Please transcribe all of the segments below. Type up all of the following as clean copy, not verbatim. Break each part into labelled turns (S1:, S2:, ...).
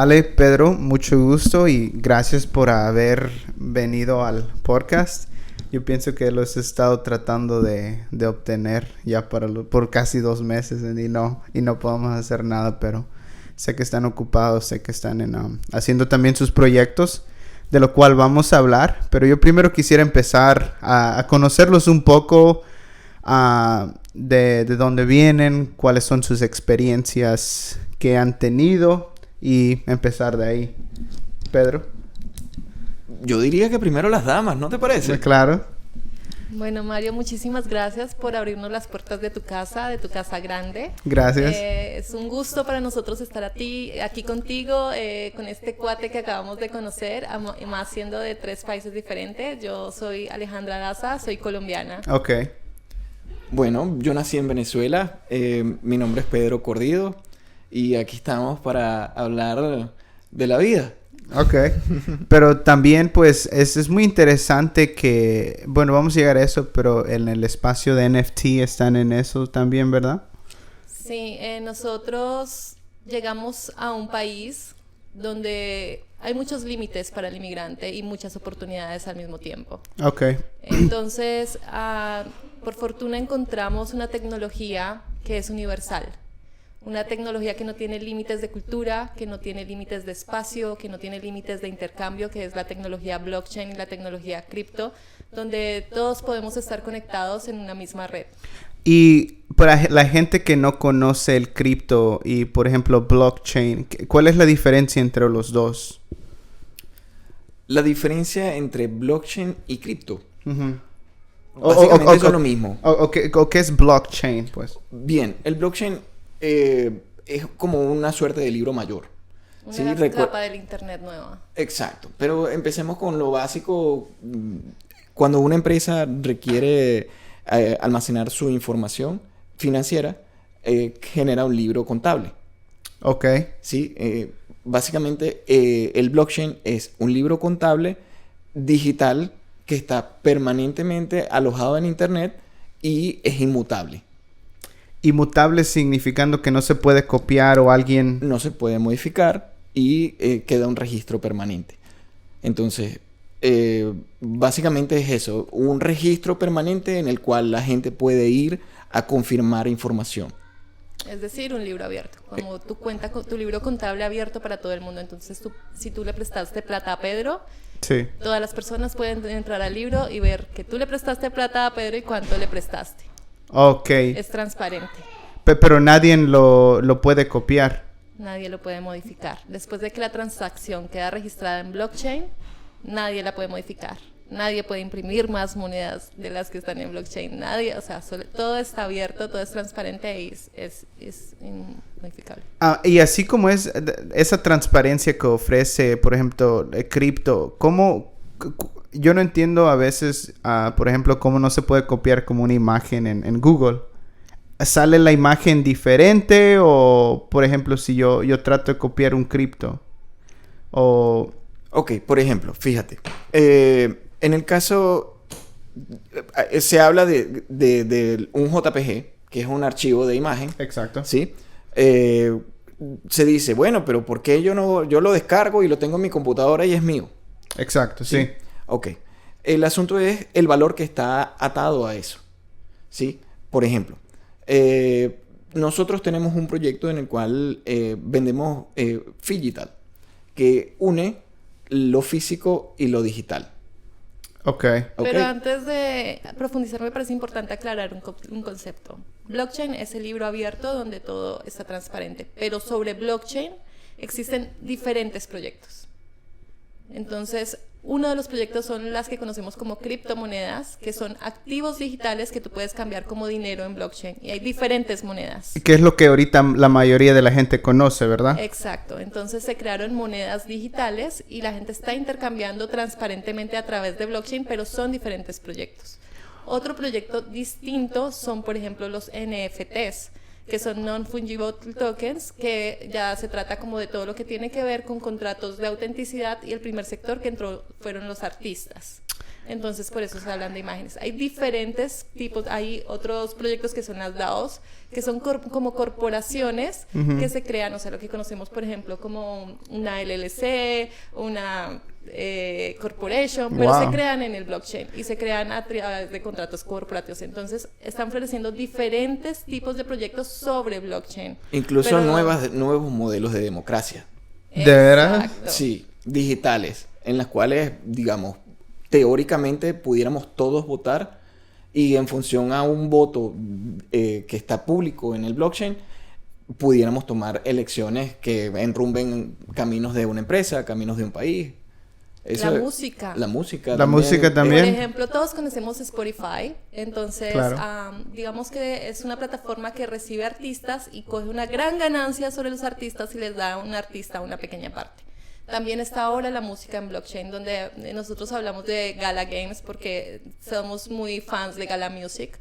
S1: Ale, Pedro, mucho gusto y gracias por haber venido al podcast. Yo pienso que los he estado tratando de obtener ya por casi 2 meses y no podemos hacer nada, pero sé que están ocupados, sé que están haciendo también sus proyectos, de lo cual vamos a hablar. Pero yo primero quisiera empezar a conocerlos un poco, de dónde vienen, cuáles son sus experiencias que han tenido y empezar de ahí. Pedro.
S2: Yo diría que primero las damas, ¿no te parece?
S1: Claro.
S3: Bueno, Mario, muchísimas gracias por abrirnos las puertas de tu casa grande.
S1: Gracias.
S3: Es un gusto para nosotros estar aquí contigo, con este cuate que acabamos de conocer, más siendo de 3 países diferentes. Yo soy Alejandra Daza, soy colombiana.
S1: Ok.
S2: Bueno, yo nací en Venezuela, mi nombre es Pedro Cordido y aquí estamos para hablar de la vida.
S1: Ok, pero también pues es muy interesante que, bueno, vamos a llegar a eso, pero en el espacio de NFT están en eso también, ¿verdad?
S3: Sí, nosotros llegamos a un país donde hay muchos límites para el inmigrante y muchas oportunidades al mismo tiempo.
S1: Ok.
S3: Entonces, por fortuna encontramos una tecnología que es universal. Una tecnología que no tiene límites de cultura, que no tiene límites de espacio, que no tiene límites de intercambio, que es la tecnología blockchain y la tecnología cripto, donde todos podemos estar conectados en una misma red.
S1: Y para la gente que no conoce el cripto y, por ejemplo, blockchain, ¿cuál es la diferencia entre los dos?
S2: La diferencia entre blockchain y cripto.
S1: Uh-huh.
S2: Básicamente eso es lo mismo.
S1: ¿Qué es blockchain, pues?
S2: Bien, el blockchain es como una suerte de libro mayor.
S3: Una capa del internet nueva.
S2: Exacto, pero empecemos con lo básico. Cuando una empresa requiere almacenar su información financiera, genera un libro contable.
S1: Ok.
S2: Sí, básicamente el blockchain es un libro contable digital que está permanentemente alojado en internet y es inmutable.
S1: Inmutable significando que no se puede copiar o alguien...
S2: No se puede modificar y queda un registro permanente. Entonces, básicamente es eso, un registro permanente en el cual la gente puede ir a confirmar información.
S3: Es decir, un libro abierto, como tu cuenta, tu libro contable abierto para todo el mundo. Entonces, si tú le prestaste plata a Pedro,
S1: sí,
S3: todas las personas pueden entrar al libro y ver que tú le prestaste plata a Pedro y cuánto le prestaste.
S1: Ok.
S3: Es transparente.
S1: Pero nadie lo puede copiar.
S3: Nadie lo puede modificar. Después de que la transacción queda registrada en blockchain, nadie la puede modificar. Nadie puede imprimir más monedas de las que están en blockchain. Nadie, o sea, todo está abierto, todo es transparente y es inmodificable.
S1: Y así como es esa transparencia que ofrece, por ejemplo, cripto, ¿cómo? Yo no entiendo a veces, por ejemplo, cómo no se puede copiar como una imagen en Google. ¿Sale la imagen diferente? O, por ejemplo, si yo trato de copiar un cripto.
S2: Ok, por ejemplo, fíjate. En el caso, se habla de un JPG, que es un archivo de imagen.
S1: Exacto.
S2: ¿Sí? Se dice, bueno, pero ¿por qué yo lo descargo y lo tengo en mi computadora y es mío?
S1: Exacto, sí.
S2: Ok. El asunto es el valor que está atado a eso. ¿Sí? Por ejemplo, nosotros tenemos un proyecto en el cual vendemos Phygital, que une lo físico y lo digital.
S1: Ok.
S3: Pero antes de profundizar, me parece importante aclarar un concepto. Blockchain es el libro abierto donde todo está transparente, pero sobre blockchain existen diferentes proyectos. Entonces, uno de los proyectos son las que conocemos como criptomonedas, que son activos digitales que tú puedes cambiar como dinero en blockchain. Y hay diferentes monedas.
S1: Que es lo que ahorita la mayoría de la gente conoce, ¿verdad?
S3: Exacto. Entonces se crearon monedas digitales y la gente está intercambiando transparentemente a través de blockchain, pero son diferentes proyectos. Otro proyecto distinto son, por ejemplo, los NFTs, que son non-fungible tokens, que ya se trata como de todo lo que tiene que ver con contratos de autenticidad, y el primer sector que entró fueron los artistas. Entonces, por eso se hablan de imágenes. Hay diferentes tipos, hay otros proyectos que son las DAOs, que son como corporaciones que se crean, o sea, lo que conocemos, por ejemplo, como una LLC, una corporation, pero se crean en el blockchain y se crean a través de contratos corporativos. Entonces, están floreciendo diferentes tipos de proyectos sobre blockchain.
S2: Incluso nuevos modelos de democracia.
S1: ¿De veras?
S2: Sí, digitales, en las cuales, digamos, teóricamente pudiéramos todos votar y en función a un voto que está público en el blockchain, pudiéramos tomar elecciones que enrumben caminos de una empresa, caminos de un país.
S3: Eso, la música.
S2: La música
S1: también.
S3: Por ejemplo, todos conocemos Spotify. Entonces, claro. Digamos que es una plataforma que recibe artistas y coge una gran ganancia sobre los artistas y les da a un artista una pequeña parte. También está ahora la música en blockchain, donde nosotros hablamos de Gala Games porque somos muy fans de Gala Music.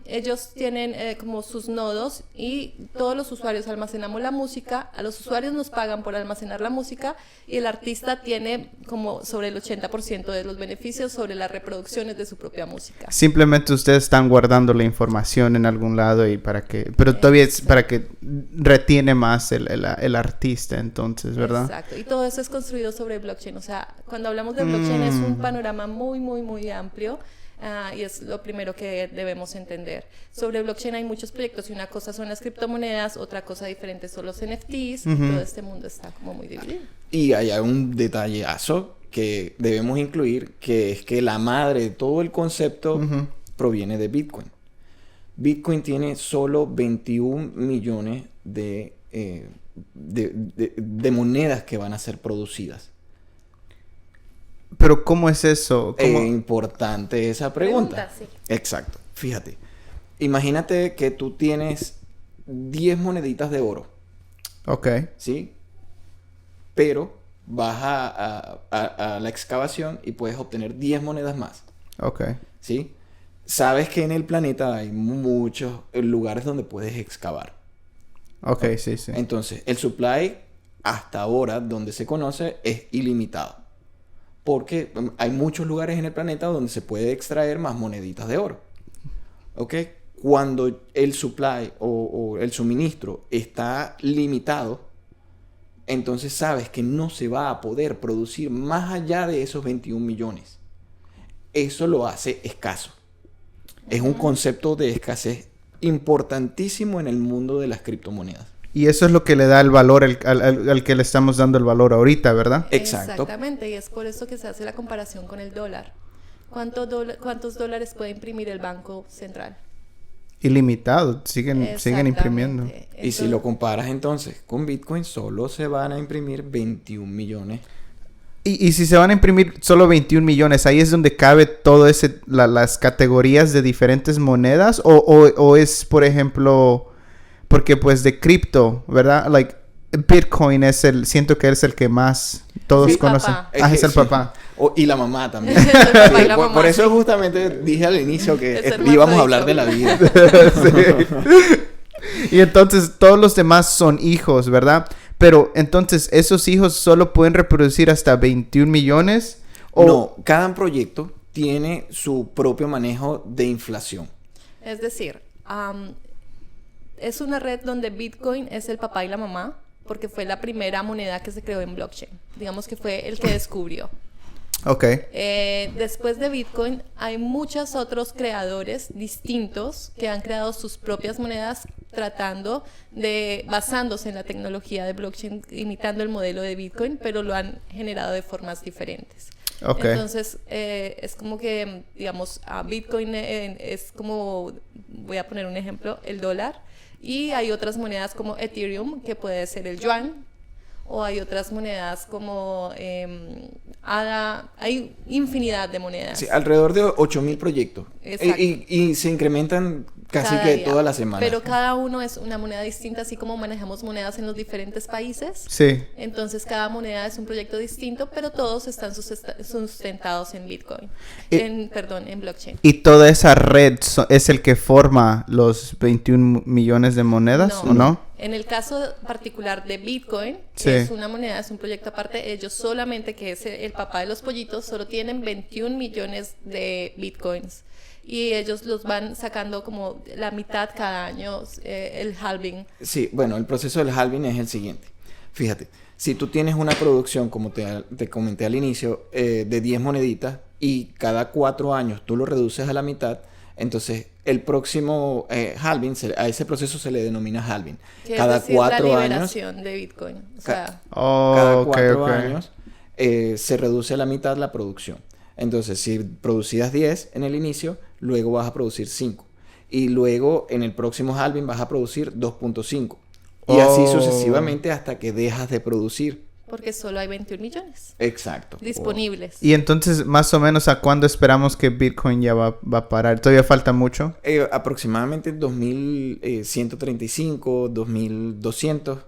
S3: Ellos tienen como sus nodos y todos los usuarios almacenamos la música, a los usuarios nos pagan por almacenar la música y el artista tiene como sobre el 80% de los beneficios sobre las reproducciones de su propia música.
S1: Simplemente ustedes están guardando la información en algún lado y pero todavía es para que retiene más el artista, entonces, ¿verdad?
S3: Exacto, y todo eso es construido sobre blockchain, o sea, cuando hablamos de blockchain es un panorama muy, muy, muy amplio. Y es lo primero que debemos entender. Sobre blockchain hay muchos proyectos y una cosa son las criptomonedas, otra cosa diferente son los NFTs, y todo este mundo está como muy dividido.
S2: Y hay un detallazo que debemos incluir, que es que la madre de todo el concepto proviene de Bitcoin. Bitcoin tiene solo 21 millones de monedas que van a ser producidas.
S1: Pero ¿cómo es eso? ¿Cómo?
S2: Es importante esa pregunta.
S3: Sí.
S2: Exacto. Fíjate. Imagínate que tú tienes 10 moneditas de oro.
S1: Ok.
S2: ¿Sí? Pero vas a la excavación y puedes obtener 10 monedas más.
S1: Ok.
S2: ¿Sí? Sabes que en el planeta hay muchos lugares donde puedes excavar.
S1: Ok, sí.
S2: Entonces, el supply hasta ahora, donde se conoce, es ilimitado. Porque hay muchos lugares en el planeta donde se puede extraer más moneditas de oro. ¿Ok? Cuando el supply o el suministro está limitado, entonces sabes que no se va a poder producir más allá de esos 21 millones. Eso lo hace escaso. Es un concepto de escasez importantísimo en el mundo de las criptomonedas.
S1: Y eso es lo que le da el valor al que le estamos dando el valor ahorita, ¿verdad?
S2: Exacto.
S3: Exactamente, y es por eso que se hace la comparación con el dólar. ¿Cuántos dólares puede imprimir el Banco Central?
S1: Ilimitado, siguen imprimiendo.
S3: Entonces,
S2: y si lo comparas entonces con Bitcoin, solo se van a imprimir 21 millones.
S1: Y si se van a imprimir solo 21 millones, ¿ahí es donde cabe todo las categorías de diferentes monedas? ¿O es, por ejemplo... Porque pues de cripto, ¿verdad? Like, Bitcoin siento que es el que más todos conocen. Es el papá.
S2: Y la mamá también.
S3: Es el papá y la mamá,
S2: por eso justamente dije al inicio que íbamos a hablar de la vida.
S1: Y entonces todos los demás son hijos, ¿verdad? Pero entonces, ¿esos hijos solo pueden reproducir hasta 21 millones?
S2: No, cada proyecto tiene su propio manejo de inflación.
S3: Es decir, es una red donde Bitcoin es el papá y la mamá, porque fue la primera moneda que se creó en blockchain. Digamos que fue el que descubrió.
S1: Ok.
S3: Después de Bitcoin hay muchos otros creadores distintos que han creado sus propias monedas basándose en la tecnología de blockchain, imitando el modelo de Bitcoin, pero lo han generado de formas diferentes.
S1: Okay.
S3: Entonces, es como que, digamos, Bitcoin es como, voy a poner un ejemplo, el dólar. Y hay otras monedas como Ethereum, que puede ser el yuan, o hay otras monedas como ADA, hay infinidad de monedas.
S2: Sí, alrededor de 8.000 proyectos. Y se incrementan casi
S3: cada
S2: que
S3: día.
S2: toda la semana.
S3: Pero cada uno es una moneda distinta, así como manejamos monedas en los diferentes países.
S1: Sí.
S3: Entonces cada moneda es un proyecto distinto, pero todos están sustentados en Bitcoin. En blockchain.
S1: ¿Y toda esa red es el que forma los 21 millones de monedas o no?
S3: En el caso particular de Bitcoin,
S1: Sí.
S3: que es una moneda, es un proyecto aparte, ellos solamente, que es el papá de los pollitos, solo tienen 21 millones de Bitcoins. Y ellos los van sacando como la mitad cada año, el halving.
S2: Sí, bueno, el proceso del halving es el siguiente. Fíjate, si tú tienes una producción, como te comenté al inicio, de 10 moneditas y cada 4 años tú lo reduces a la mitad, entonces el próximo halving, a ese proceso se le denomina halving.
S3: Que
S2: Cada
S3: es decir,
S2: 4
S3: la
S2: años,
S3: liberación de Bitcoin. O sea,
S2: cada
S1: Oh, ok,
S2: 4
S1: ok.
S2: años se reduce a la mitad la producción. Entonces, si producías 10 en el inicio, luego vas a producir 5. Y luego en el próximo halving vas a producir 2.5. Y así
S1: Oh.
S2: sucesivamente hasta que dejas de producir.
S3: porque solo hay 21 millones
S2: Exacto.
S3: disponibles.
S1: Y entonces, más o menos, ¿a cuándo esperamos que Bitcoin ya va a parar? ¿Todavía falta mucho?
S2: Aproximadamente 2135, 2200.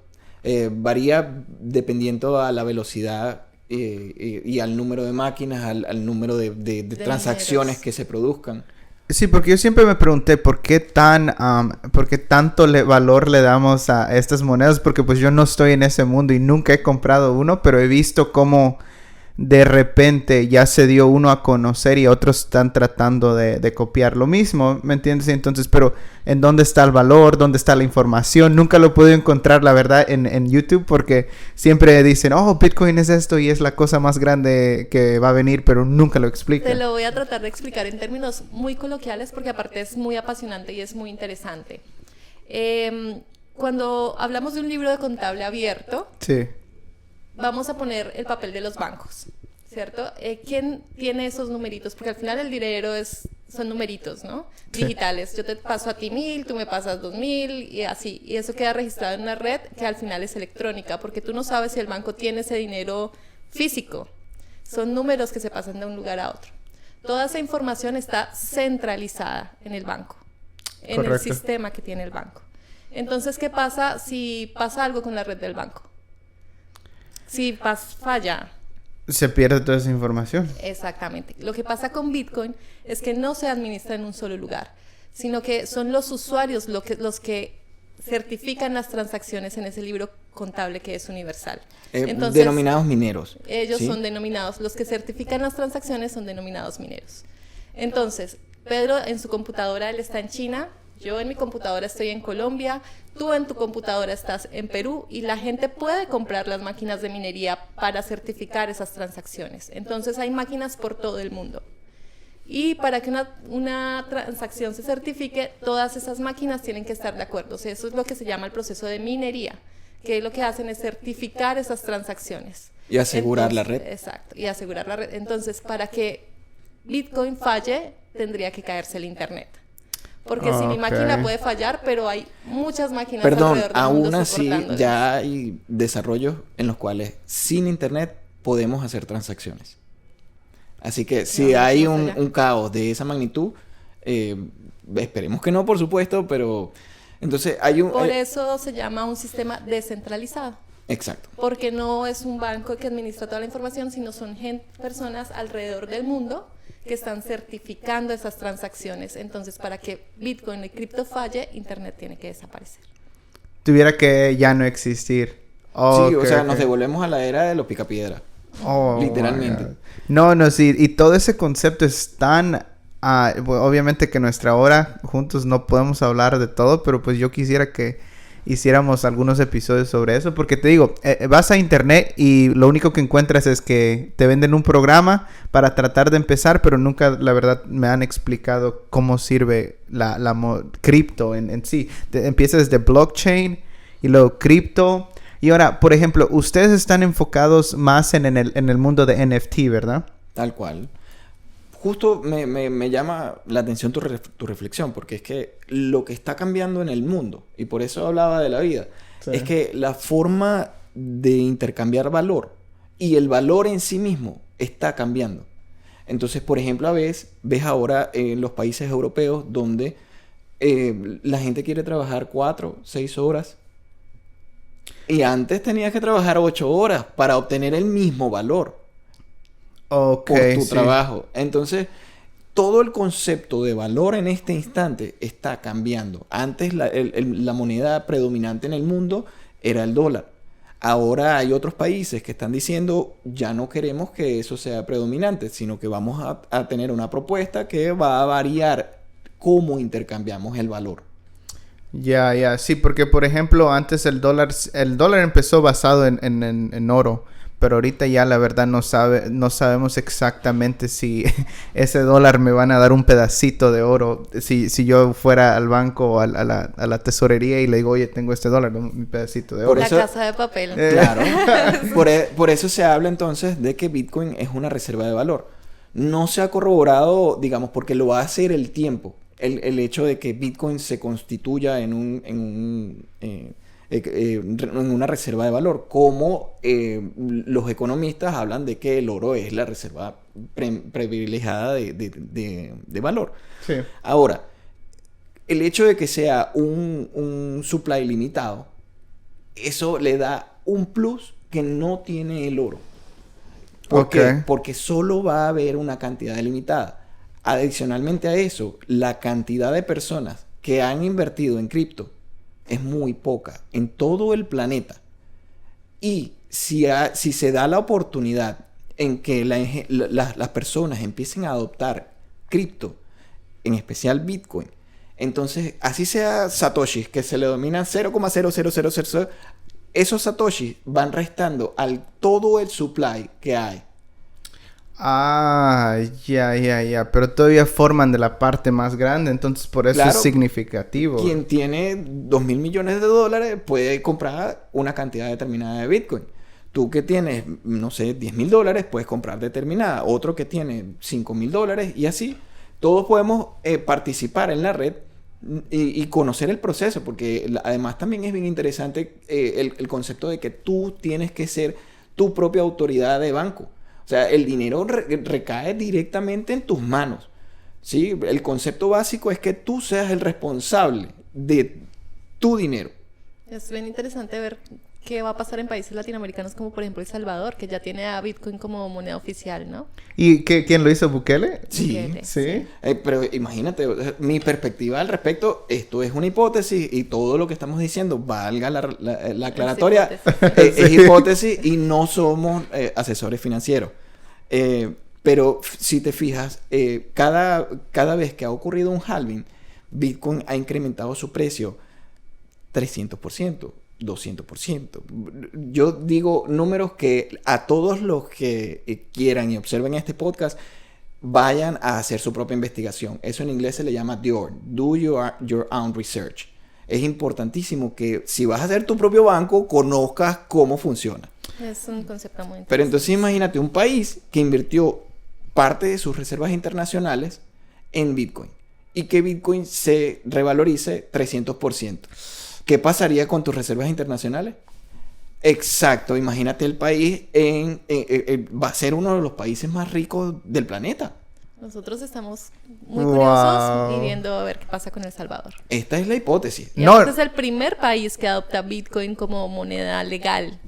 S2: Varía dependiendo a la velocidad y al número de máquinas, al número de transacciones
S3: mineros.
S2: que se produzcan.
S1: Sí, porque yo siempre me pregunté por qué tanto valor le damos a estas monedas, porque pues yo no estoy en ese mundo y nunca he comprado uno, pero he visto cómo de repente ya se dio uno a conocer y otros están tratando de copiar lo mismo, ¿me entiendes? Entonces, pero ¿en dónde está el valor? ¿Dónde está la información? Nunca lo he podido encontrar, la verdad, en YouTube, porque siempre dicen, oh, Bitcoin es esto y es la cosa más grande que va a venir, pero nunca lo
S3: Te
S1: explican.
S3: lo voy a tratar de explicar en términos muy coloquiales porque aparte es muy apasionante y es muy interesante. Cuando hablamos de un libro de contable abierto,
S1: Sí,
S3: vamos a poner el papel de los bancos, ¿cierto? ¿Quién tiene esos numeritos? Porque al final el dinero son numeritos, ¿no?
S1: Sí.
S3: Digitales. Yo te paso a ti 1000, tú me pasas 2000 y así. Y eso queda registrado en una red que al final es electrónica, porque tú no sabes si el banco tiene ese dinero físico. Son números que se pasan de un lugar a otro. Toda esa información está centralizada en el banco, en el
S1: Correcto.
S3: sistema que tiene el banco. Entonces, ¿qué pasa si pasa algo con la red del banco? Si falla.
S1: se pierde toda esa información.
S3: Exactamente. Lo que pasa con Bitcoin es que no se administra en un solo lugar, sino que son los usuarios los que certifican las transacciones en ese libro contable que es universal. Entonces,
S2: Denominados mineros.
S3: ellos
S2: ¿sí?
S3: son denominados, los que certifican las transacciones son denominados mineros. Entonces, Pedro en su computadora, él está en China, yo en mi computadora estoy en Colombia, tú en tu computadora estás en Perú y la gente puede comprar las máquinas de minería para certificar esas transacciones. Entonces hay máquinas por todo el mundo. Y para que una transacción se certifique, todas esas máquinas tienen que estar de acuerdo. O sea, eso es lo que se llama el proceso de minería, que lo que hacen es certificar esas transacciones.
S2: Y asegurar la red.
S3: Exacto, y asegurar la red. Entonces, para que Bitcoin falle, tendría que caerse el Internet. Porque si mi
S1: Ok.
S3: máquina puede fallar, pero hay muchas máquinas
S2: Perdón,
S3: alrededor del
S2: aún
S3: mundo
S2: así
S3: soportándolas.
S2: ya hay desarrollos en los cuales sin internet podemos hacer transacciones. Así que si
S3: No,
S2: hay
S3: no sé ya.
S2: un caos de esa magnitud, esperemos que no, por supuesto, pero entonces hay un...
S3: Por eso se llama un sistema descentralizado.
S2: Exacto.
S3: Porque no es un banco que administra toda la información, sino son personas alrededor del mundo que están certificando esas transacciones. Entonces, para que Bitcoin y cripto falle, Internet tiene que desaparecer.
S1: Tuviera que ya no existir. Oh,
S2: Sí, o
S1: ok,
S2: sea,
S1: ok.
S2: nos devolvemos a la era de los picapiedra.
S1: Oh,
S2: Literalmente.
S1: my God. No, sí. Y todo ese concepto es tan... obviamente que nuestra hora juntos no podemos hablar de todo, pero pues yo quisiera que hiciéramos algunos episodios sobre eso, porque te digo, vas a internet y lo único que encuentras es que te venden un programa para tratar de empezar, pero nunca, la verdad, me han explicado cómo sirve la cripto en sí. Empieza desde blockchain y luego cripto. Y ahora, por ejemplo, ustedes están enfocados más en el mundo de NFT, ¿verdad?
S2: Tal cual. Justo me llama la atención tu reflexión, porque es que lo que está cambiando en el mundo, y por eso hablaba de la vida,
S1: Sí.
S2: es que la forma de intercambiar valor y el valor en sí mismo está cambiando. Entonces, por ejemplo, ves ahora en los países europeos donde la gente quiere trabajar 4, 6 horas. Y antes tenías que trabajar 8 horas para obtener el mismo valor
S1: Ok,
S2: por tu
S1: sí.
S2: trabajo. Entonces, todo el concepto de valor en este instante está cambiando. Antes la moneda predominante en el mundo era el dólar. Ahora hay otros países que están diciendo ya no queremos que eso sea predominante, sino que vamos a tener una propuesta que va a variar cómo intercambiamos el valor.
S1: Ya, sí, porque por ejemplo antes el dólar empezó basado en oro, pero ahorita ya la verdad no sabemos exactamente si ese dólar me van a dar un pedacito de oro. Si yo fuera al banco o a la tesorería y le digo, oye, tengo este dólar, un pedacito de oro.
S3: La casa de papel.
S2: Claro. Por eso se habla entonces de que Bitcoin es una reserva de valor. No se ha corroborado, digamos, porque lo va a hacer el tiempo. El hecho de que Bitcoin se constituya en una reserva de valor, como los economistas hablan de que el oro es la reserva privilegiada de valor.
S1: Sí.
S2: Ahora, el hecho de que sea un supply limitado, eso le da un plus que no tiene el oro. ¿Por qué? Porque solo va a haber una cantidad limitada. Adicionalmente a eso, la cantidad de personas que han invertido en cripto es muy poca en todo el planeta. Y si se da la oportunidad en que las personas empiecen a adoptar cripto, en especial Bitcoin, entonces, así sea satoshis, que se le dominan 0,00000, esos satoshis van restando al todo el supply que hay.
S1: Ah, ya. Pero todavía forman de la parte más grande, entonces por eso
S2: Claro,
S1: es significativo.
S2: Quien tiene $2,000 millones puede comprar una cantidad determinada de Bitcoin. Tú que tienes, no sé, $10,000 puedes comprar determinada. Otro que tiene $5,000 y así. Todos podemos participar en la red y conocer el proceso, porque además también es bien interesante el concepto de que tú tienes que ser tu propia autoridad de banco. O sea, el dinero recae directamente en tus manos, ¿sí? El concepto básico es que tú seas el responsable de tu dinero.
S3: Es bien interesante ver qué va a pasar en países latinoamericanos como por ejemplo El Salvador, que ya tiene a Bitcoin como moneda oficial, ¿no?
S1: ¿Y quién lo hizo? ¿Bukele?
S2: Sí.
S3: Bukele,
S1: Sí.
S2: Pero imagínate, mi perspectiva al respecto, esto es una hipótesis y todo lo que estamos diciendo, valga la aclaratoria, es hipótesis y no somos asesores financieros. Pero si te fijas, cada vez que ha ocurrido un halving, Bitcoin ha incrementado su precio 300%, 200%. Yo digo números que a todos los que quieran y observen este podcast vayan a hacer su propia investigación. Eso en inglés se le llama DOR, Do Your Own Research. Es importantísimo que si vas a hacer tu propio banco, conozcas cómo funciona.
S3: Es un concepto muy interesante.
S2: Pero entonces imagínate un país que invirtió parte de sus reservas internacionales en Bitcoin y que Bitcoin se revalorice 300%. ¿Qué pasaría con tus reservas internacionales? Exacto, imagínate el país va a ser uno de los países más ricos del planeta.
S3: Nosotros estamos muy curiosos y viendo a ver qué pasa con El Salvador.
S2: Esta es la hipótesis.
S3: Y este es el primer país que adopta Bitcoin como moneda legal.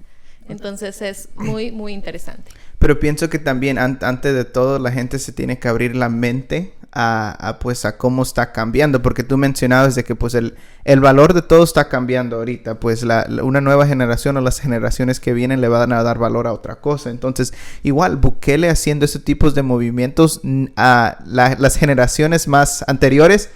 S3: Entonces es muy, muy interesante.
S1: Pero pienso que también antes de todo la gente se tiene que abrir la mente a cómo está cambiando, porque tú mencionabas de que pues el valor de todo está cambiando ahorita, pues una nueva generación o las generaciones que vienen le van a dar valor a otra cosa. Entonces igual Bukele haciendo ese tipo de movimientos, a las generaciones más anteriores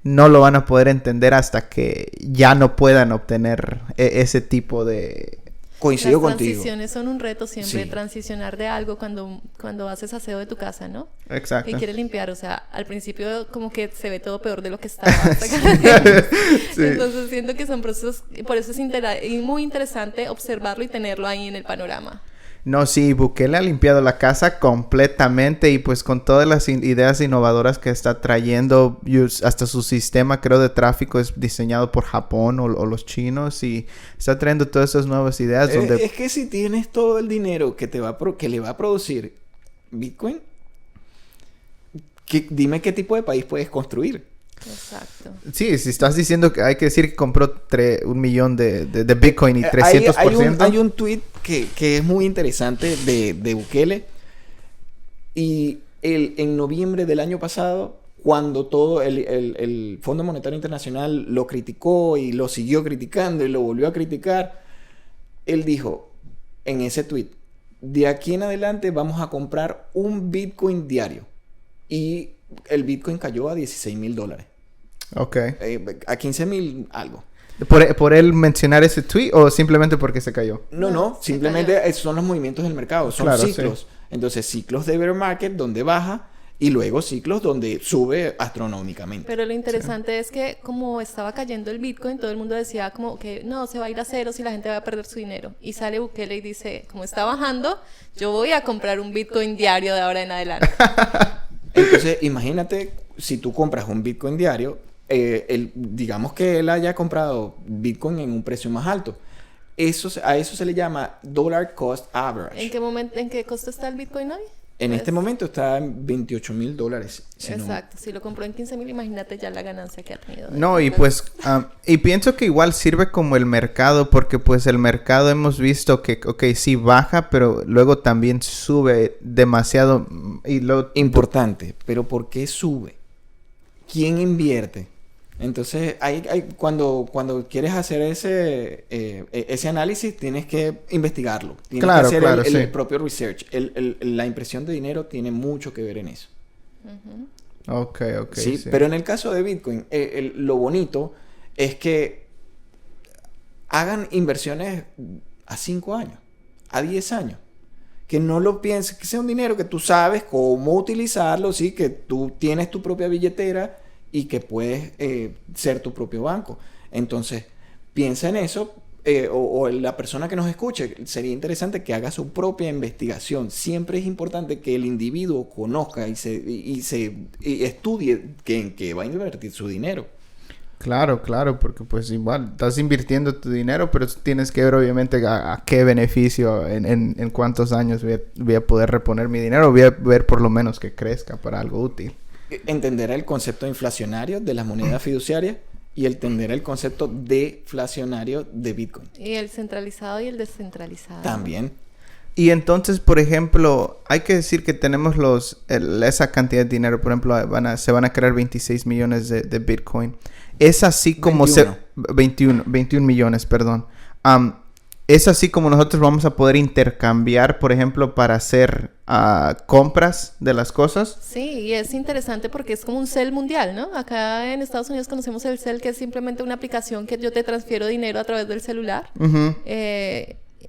S1: no lo van a poder entender hasta que ya no puedan obtener ese tipo de...
S2: Coincido
S3: Las
S2: contigo.
S3: transiciones son un reto siempre,
S2: Sí.
S3: transicionar de algo cuando haces aseo de tu casa, ¿no?
S1: Exacto.
S3: Y quieres limpiar, o sea, al principio como que se ve todo peor de lo que estaba.
S1: Sí.
S3: Entonces siento que son procesos, por eso es muy interesante observarlo y tenerlo ahí en el panorama.
S1: No, sí, Bukele ha limpiado la casa completamente y pues con todas las ideas innovadoras que está trayendo, hasta su sistema creo de tráfico es diseñado por Japón o los chinos y está trayendo todas esas nuevas ideas donde...
S2: Es que si tienes todo el dinero que le va a producir Bitcoin, dime qué tipo de país puedes construir.
S3: Exacto.
S1: Sí, si estás diciendo que hay que decir que compró 1 millón de Bitcoin y 300%.
S2: Hay un tweet que es muy interesante de Bukele y en noviembre del año pasado, cuando todo el Fondo Monetario Internacional lo criticó y lo siguió criticando y lo volvió a criticar, él dijo en ese tweet: de aquí en adelante vamos a comprar un Bitcoin diario. Y el Bitcoin cayó a $16,000.
S1: Ok.
S2: A 15,000 algo.
S1: ¿Por él mencionar ese tweet o simplemente porque se cayó?
S2: No,
S3: se
S2: simplemente
S3: cayó.
S2: esos son los movimientos del mercado, son
S1: Claro,
S2: ciclos.
S1: sí.
S2: Entonces, ciclos de bear market donde baja y luego ciclos donde sube astronómicamente.
S3: Pero lo interesante es que como estaba cayendo el Bitcoin, todo el mundo decía como que no, se va a ir a ceros y la gente va a perder su dinero. Y sale Bukele y dice, como está bajando, yo voy a comprar un Bitcoin diario de ahora en adelante.
S2: Entonces, imagínate si tú compras un Bitcoin diario, digamos que él haya comprado Bitcoin en un precio más alto. A eso se le llama dollar cost average.
S3: ¿En qué costo está el Bitcoin hoy?
S2: En
S3: Pues,
S2: este momento está en $28,000.
S3: Exacto, si lo compró en 15,000, imagínate ya la ganancia que ha tenido.
S1: No, y pues, y pienso que igual sirve como el mercado, porque pues el mercado hemos visto que, ok, sí baja, pero luego también sube demasiado y luego...
S2: Importante, pero ¿por qué sube? ¿Quién invierte? Entonces, cuando quieres hacer ese análisis, tienes que investigarlo. Tienes
S1: Claro,
S2: que hacer
S1: claro,
S2: el
S1: sí.
S2: propio research. La impresión de dinero tiene mucho que ver en eso.
S1: Ok,
S2: ¿Sí?
S1: sí.
S2: Pero en el caso de Bitcoin, lo bonito es que hagan inversiones a 5 años, a 10 años. Que no lo pienses, que sea un dinero que tú sabes cómo utilizarlo, ¿sí? Que tú tienes tu propia billetera y que puedes ser tu propio banco. Entonces, piensa en eso, o la persona que nos escuche, sería interesante que haga su propia investigación. Siempre es importante que el individuo conozca y estudie en qué va a invertir su dinero.
S1: Claro, porque pues igual estás invirtiendo tu dinero, pero tienes que ver obviamente a qué beneficio, en cuántos años voy a poder reponer mi dinero, voy a ver por lo menos que crezca para algo útil.
S2: Entender el concepto inflacionario de las monedas fiduciarias y entender el concepto deflacionario de Bitcoin.
S3: Y el centralizado y el descentralizado.
S2: También.
S1: Y entonces, por ejemplo, hay que decir que tenemos esa cantidad de dinero. Por ejemplo, se van a crear 26 millones de Bitcoin. Es así como 21 millones, perdón. Es así como nosotros vamos a poder intercambiar, por ejemplo, para hacer compras de las cosas.
S3: Sí, y es interesante porque es como un Zelle mundial, ¿no? Acá en Estados Unidos conocemos el Zelle, que es simplemente una aplicación que yo te transfiero dinero a través del celular.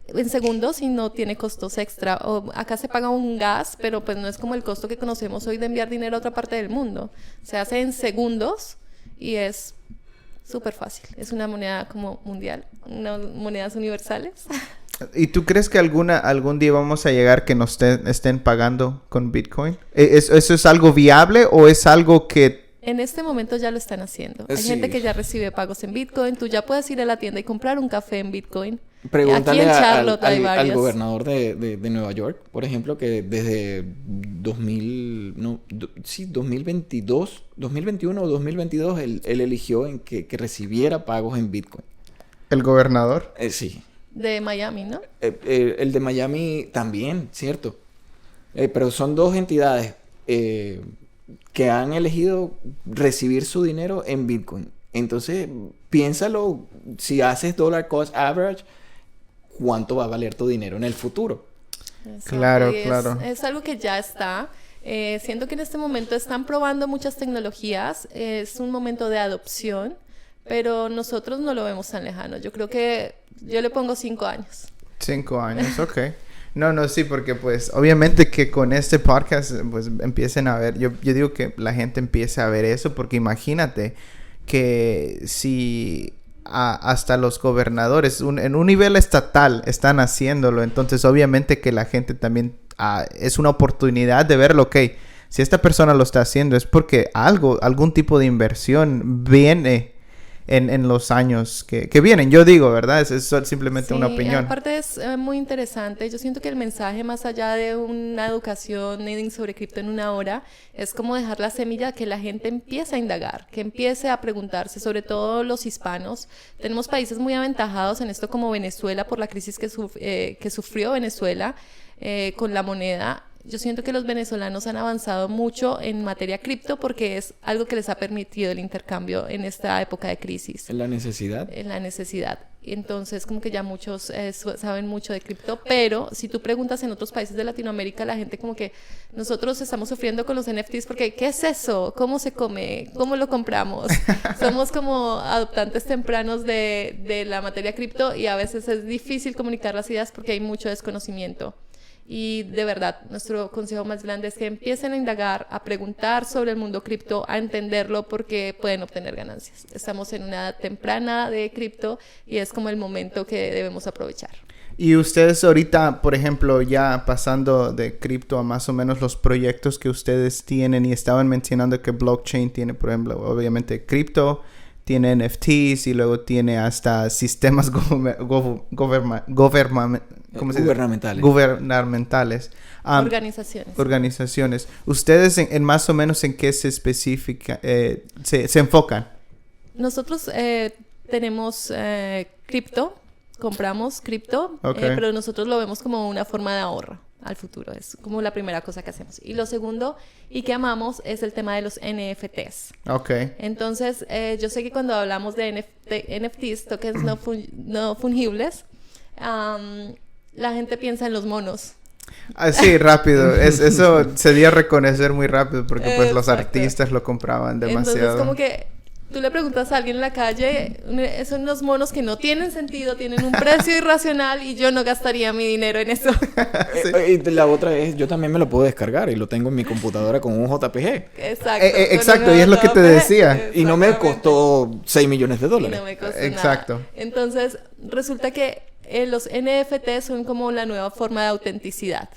S3: En segundos y no tiene costos extra. Acá se paga un gas, pero pues no es como el costo que conocemos hoy de enviar dinero a otra parte del mundo. Se hace en segundos y es súper fácil. Es una moneda como mundial, unas monedas universales.
S1: ¿Y tú crees que algún día vamos a llegar que nos estén pagando con Bitcoin? ¿Eso es algo viable o es algo que...
S3: En este momento ya lo están haciendo. Hay
S2: Sí.
S3: gente que ya recibe pagos en Bitcoin. Tú ya puedes ir a la tienda y comprar un café en Bitcoin.
S2: Pregúntale
S3: Aquí en Charlotte hay
S2: al
S3: varias.
S2: gobernador de Nueva York, por ejemplo, que desde 2022, 2021 o 2022, él eligió que recibiera pagos en Bitcoin.
S1: ¿El gobernador?
S2: Sí.
S3: De Miami, ¿no?
S2: El de Miami también, cierto. Pero son dos entidades que han elegido recibir su dinero en Bitcoin. Entonces, piénsalo, si haces dollar cost average, ¿cuánto va a valer tu dinero en el futuro?
S3: Exacto,
S1: Claro,
S3: y
S1: claro.
S3: Es algo que ya está. Siento que en este momento están probando muchas tecnologías. Es un momento de adopción, pero nosotros no lo vemos tan lejano. Yo creo que yo le pongo 5 años.
S1: 5 años, ok. No, sí, porque pues obviamente que con este podcast pues empiecen a ver, yo digo que la gente empiece a ver eso, porque imagínate que si hasta los gobernadores en un nivel estatal están haciéndolo, entonces obviamente que la gente también es una oportunidad de verlo, ok, si esta persona lo está haciendo es porque algún tipo de inversión viene en los años que vienen. Yo digo, ¿verdad? Es simplemente una opinión.
S3: Aparte es muy interesante. Yo siento que el mensaje, más allá de una educación sobre cripto en una hora, es como dejar la semilla que la gente empiece a indagar, que empiece a preguntarse, sobre todo los hispanos. Tenemos países muy aventajados en esto, como Venezuela, por la crisis que sufrió Venezuela con la moneda. yo siento que los venezolanos han avanzado mucho en materia cripto porque es algo que les ha permitido el intercambio en esta época de crisis.
S2: ¿En la necesidad?
S3: En la necesidad. Entonces, como que ya muchos saben mucho de cripto, pero si tú preguntas en otros países de Latinoamérica, la gente como que nosotros estamos sufriendo con los NFTs porque ¿qué es eso? ¿Cómo se come? ¿Cómo lo compramos? Somos como adoptantes tempranos de la materia cripto y a veces es difícil comunicar las ideas porque hay mucho desconocimiento. Y de verdad, nuestro consejo más grande es que empiecen a indagar, a preguntar sobre el mundo cripto, a entenderlo porque pueden obtener ganancias. Estamos en una edad temprana de cripto y es como el momento que debemos aprovechar.
S1: Y ustedes ahorita, por ejemplo, ya pasando de cripto a más o menos los proyectos que ustedes tienen y estaban mencionando que blockchain tiene, por ejemplo, obviamente cripto, tiene NFTs y luego tiene hasta sistemas gubernamentales. Organizaciones. ¿Ustedes en más o menos en qué se especifica, se enfocan?
S3: Nosotros tenemos cripto, compramos cripto,
S1: Okay.
S3: pero nosotros lo vemos como una forma de ahorro al futuro. Es como la primera cosa que hacemos. Y lo segundo, y que amamos, es el tema de los NFTs.
S1: Okay.
S3: Entonces, yo sé que cuando hablamos de NFTs, tokens no fungibles, la gente piensa en los monos.
S1: Sí, rápido. Eso se dio a reconocer muy rápido porque pues los
S3: Exacto.
S1: artistas lo compraban demasiado.
S3: Entonces, como que tú le preguntas a alguien en la calle, son unos monos que no tienen sentido, tienen un precio irracional y yo no gastaría mi dinero en eso.
S1: Sí.
S2: Y la otra es, yo también me lo puedo descargar y lo tengo en mi computadora con un JPG.
S3: Exacto.
S1: Exacto, y es lo que te decía.
S2: Y no me costó $6 millones.
S3: Y no me costó
S1: Exacto.
S3: nada. Entonces, resulta que los NFT son como la nueva forma de autenticidad.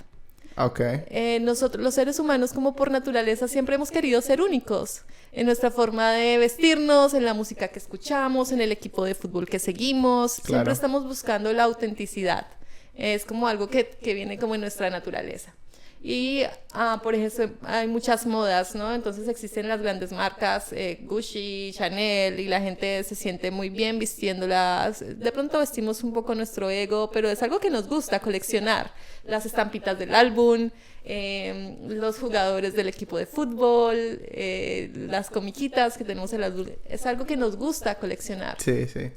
S1: Okay.
S3: Nosotros, los seres humanos, como por naturaleza, siempre hemos querido ser únicos en nuestra forma de vestirnos, en la música que escuchamos, en el equipo de fútbol que seguimos.
S1: Claro.
S3: Siempre estamos buscando la autenticidad. Es como algo que viene como en nuestra naturaleza. Y, por ejemplo, hay muchas modas, ¿no? Entonces existen las grandes marcas, Gucci, Chanel, y la gente se siente muy bien vistiéndolas. De pronto vestimos un poco nuestro ego, pero es algo que nos gusta coleccionar. Las estampitas del álbum, los jugadores del equipo de fútbol, las comiquitas que tenemos en las... Es algo que nos gusta coleccionar.
S1: Sí, sí.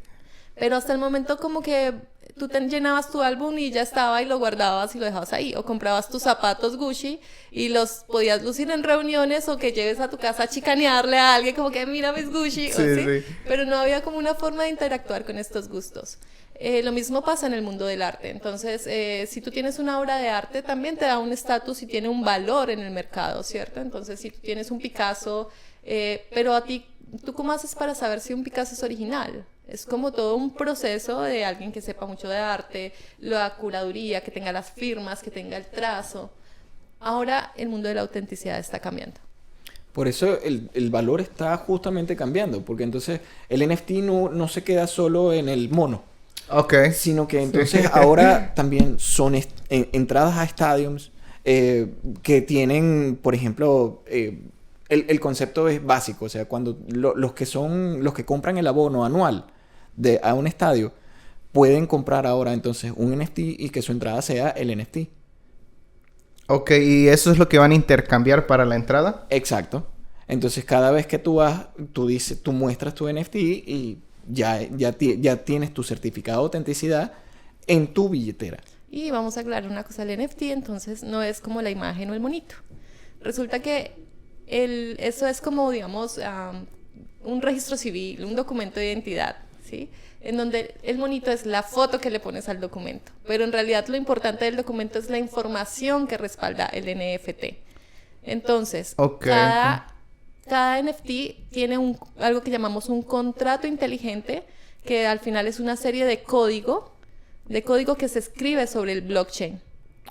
S3: Pero hasta el momento como que tú te llenabas tu álbum y ya estaba y lo guardabas y lo dejabas ahí. O comprabas tus zapatos Gucci y los podías lucir en reuniones o que lleves a tu casa a chicanearle a alguien como que mira mis Gucci.
S1: Sí,
S3: o ¿sí?
S1: sí.
S3: Pero no había como una forma de interactuar con estos gustos. Lo mismo pasa en el mundo del arte. Entonces, si tú tienes una obra de arte, también te da un estatus y tiene un valor en el mercado, ¿cierto? Entonces, si tú tienes un Picasso, pero a ti, ¿tú cómo haces para saber si un Picasso es original? Es como todo un proceso de alguien que sepa mucho de arte, la curaduría, que tenga las firmas, que tenga el trazo. Ahora el mundo de la autenticidad está cambiando.
S2: Por eso el valor está justamente cambiando, porque entonces el NFT no se queda solo en el mono,
S1: Okay.
S2: sino que entonces ahora también son entradas a stadiums que tienen, por ejemplo, el concepto es básico, o sea, cuando los que compran el abono anual a un estadio pueden comprar ahora entonces un NFT y que su entrada sea el NFT.
S1: Okay, ¿y eso es lo que van a intercambiar para la entrada?
S2: Exacto. Entonces cada vez que tú vas, tú muestras tu NFT y ya tienes tu certificado de autenticidad en tu billetera.
S3: Y vamos a aclarar una cosa, el NFT entonces no es como la imagen o el monito. Resulta que eso es como, digamos, un registro civil, un documento de identidad, ¿sí? En donde el monito es la foto que le pones al documento. Pero en realidad lo importante del documento es la información que respalda el NFT. Entonces,
S1: Okay.
S3: cada NFT tiene algo que llamamos un contrato inteligente, que al final es una serie de código que se escribe sobre el blockchain.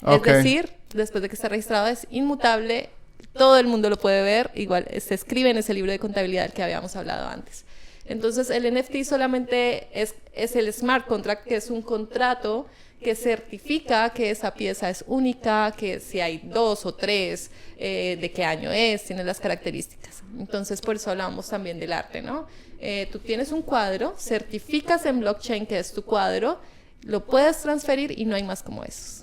S1: Okay.
S3: Es decir, después de que está registrado es inmutable, todo el mundo lo puede ver, igual se escribe en ese libro de contabilidad del que habíamos hablado antes. Entonces el NFT solamente es el smart contract, que es un contrato que certifica que esa pieza es única, que si hay 2 o 3, de qué año es, tiene las características. Entonces por eso hablamos también del arte, ¿no? Tú tienes un cuadro, certificas en blockchain que es tu cuadro, lo puedes transferir y no hay más como esos.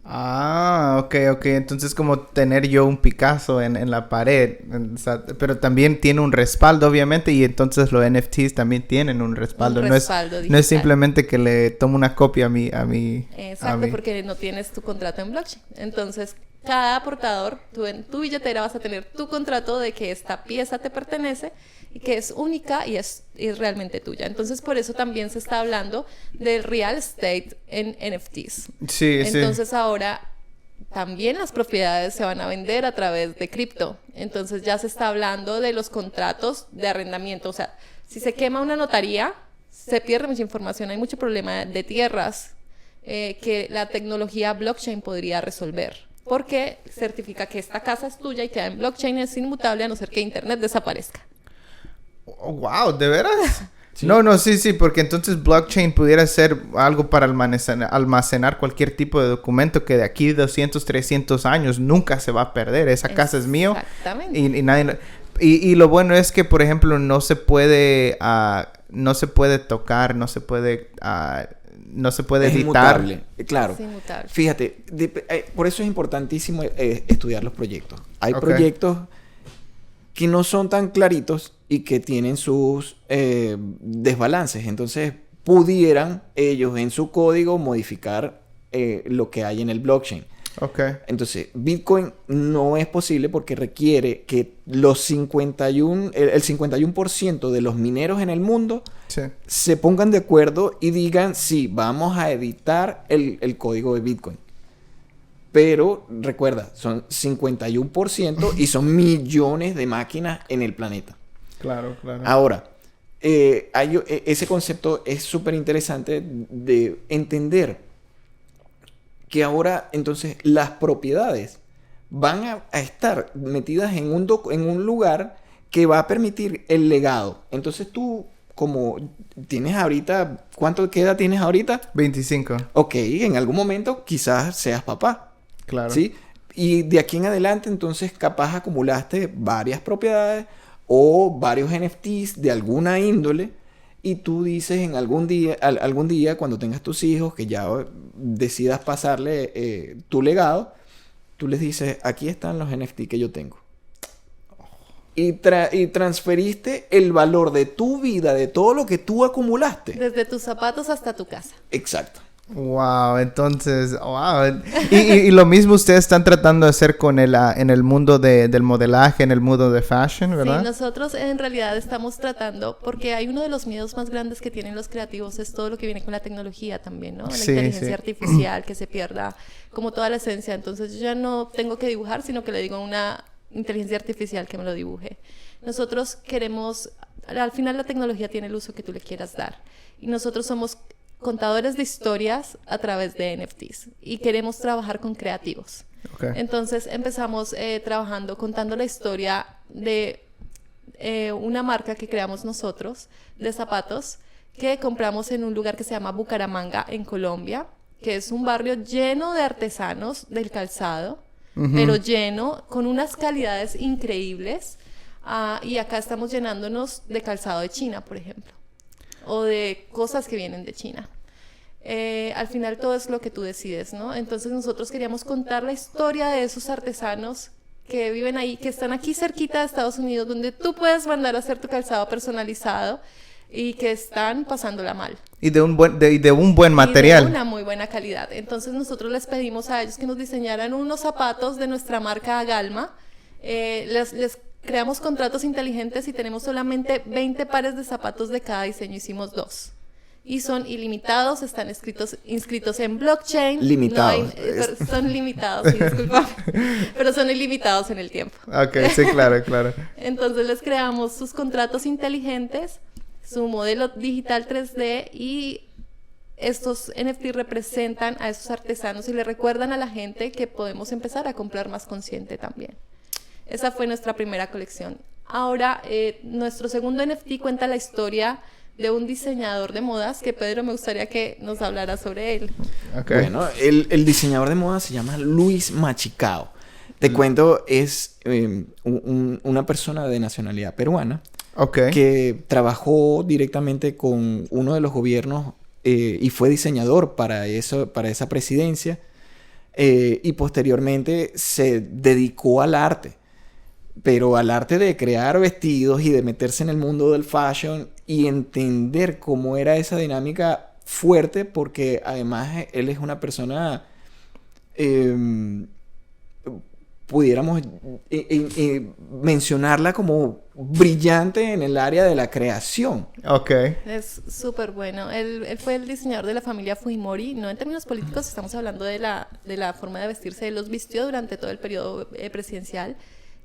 S1: Ah, ok. Entonces como tener yo un Picasso en la pared. O sea, pero también tiene un respaldo, obviamente, y entonces los NFTs también tienen un respaldo.
S3: Un respaldo
S1: no
S3: digital.
S1: es simplemente que le tomo una copia a mi...
S3: Exacto, porque no tienes tu contrato en blockchain. Entonces, cada portador, tú en tu billetera vas a tener tu contrato de que esta pieza te pertenece y que es única y es realmente tuya. Entonces, por eso también se está hablando del real estate en NFTs.
S1: Sí.
S3: Entonces, ahora también las propiedades se van a vender a través de cripto. Entonces, ya se está hablando de los contratos de arrendamiento. O sea, si se quema una notaría, se pierde mucha información. Hay mucho problema de tierras que la tecnología blockchain podría resolver. Porque certifica que esta casa es tuya y queda en blockchain, es inmutable a no ser que Internet desaparezca.
S1: Oh, wow, ¿de veras?
S2: Sí.
S1: No, sí, porque entonces blockchain pudiera ser algo para almacenar cualquier tipo de documento que de aquí 200, 300 años nunca se va a perder. Esa casa es mío.
S3: Exactamente.
S1: Y nadie... Y lo bueno es que, por ejemplo, no se puede tocar, no se puede
S2: Es
S1: editar.
S2: inmutable, claro.
S3: Es inmutable.
S2: Fíjate, por eso es importantísimo estudiar los proyectos. Hay
S1: Ok.
S2: proyectos que no son tan claritos y que tienen sus desbalances. Entonces, pudieran ellos en su código modificar lo que hay en el blockchain.
S1: Ok.
S2: Entonces, Bitcoin no es posible porque requiere que el 51% de los mineros en el mundo
S1: Sí.
S2: se pongan de acuerdo y digan, sí, vamos a editar el código de Bitcoin. Pero recuerda, son 51% y son millones de máquinas en el planeta.
S1: Claro.
S2: Ahora, ese concepto es súper interesante de entender que ahora entonces las propiedades van a estar metidas en un lugar que va a permitir el legado. Entonces tú, como tienes ahorita, ¿qué edad tienes ahorita?
S1: 25.
S2: Ok, en algún momento quizás seas papá.
S1: Claro.
S2: ¿Sí? Y de aquí en adelante, entonces, capaz acumulaste varias propiedades o varios NFTs de alguna índole. Y tú dices en algún día, cuando tengas tus hijos, que ya decidas pasarle tu legado, tú les dices, aquí están los NFT que yo tengo. Y transferiste el valor de tu vida, de todo lo que tú acumulaste.
S3: Desde tus zapatos hasta tu casa.
S2: Exacto.
S1: Wow, entonces, wow. Y lo mismo ustedes están tratando de hacer con en el mundo del modelaje, en el mundo de fashion, ¿verdad?
S3: Sí, nosotros en realidad estamos tratando, porque hay uno de los miedos más grandes que tienen los creativos, es todo lo que viene con la tecnología también, ¿no? La
S1: Sí,
S3: inteligencia
S1: sí.
S3: artificial, que se pierda como toda la esencia. Entonces yo ya no tengo que dibujar, sino que le digo a una inteligencia artificial que me lo dibuje. Nosotros queremos, al final la tecnología tiene el uso que tú le quieras dar. Y nosotros somos contadores de historias a través de NFTs y queremos trabajar con creativos.
S1: Okay.
S3: Entonces empezamos contando la historia de una marca que creamos nosotros de zapatos que compramos en un lugar que se llama Bucaramanga en Colombia, que es un barrio lleno de artesanos del calzado, pero lleno con unas calidades increíbles, y acá estamos llenándonos de calzado de China, por ejemplo, o de cosas que vienen de China. Al final todo es lo que tú decides, ¿no? Entonces nosotros queríamos contar la historia de esos artesanos que viven ahí, que están aquí cerquita de Estados Unidos, donde tú puedes mandar a hacer tu calzado personalizado y que están pasándola mal.
S1: Y de un buen material.
S3: Y de una muy buena calidad. Entonces nosotros les pedimos a ellos que nos diseñaran unos zapatos de nuestra marca Galma. Les creamos contratos inteligentes y tenemos solamente 20 pares de zapatos de cada diseño. Hicimos 2. Y son ilimitados, están inscritos en blockchain.
S2: Limitados.
S3: Son limitados, sí, disculpa. Pero son ilimitados en el tiempo.
S1: Ok, sí, claro.
S3: Entonces les creamos sus contratos inteligentes, su modelo digital 3D, y estos NFT representan a esos artesanos y le recuerdan a la gente que podemos empezar a comprar más consciente también. Esa fue nuestra primera colección. Ahora, nuestro segundo NFT cuenta la historia de un diseñador de modas que, Pedro, me gustaría que nos hablara sobre él.
S1: Okay.
S2: Bueno, el diseñador de moda se llama Luis Machicao. Te cuento, es una persona de nacionalidad peruana.
S1: Okay.
S2: Que trabajó directamente con uno de los gobiernos y fue diseñador para esa presidencia. y posteriormente se dedicó al arte. Pero al arte de crear vestidos y de meterse en el mundo del fashion y entender cómo era esa dinámica fuerte, porque además él es una persona, pudiéramos mencionarla como brillante en el área de la creación.
S1: Ok.
S3: Es súper bueno. Él fue el diseñador de la familia Fujimori. No en términos políticos, estamos hablando de la forma de vestirse. Él los vistió durante todo el periodo presidencial.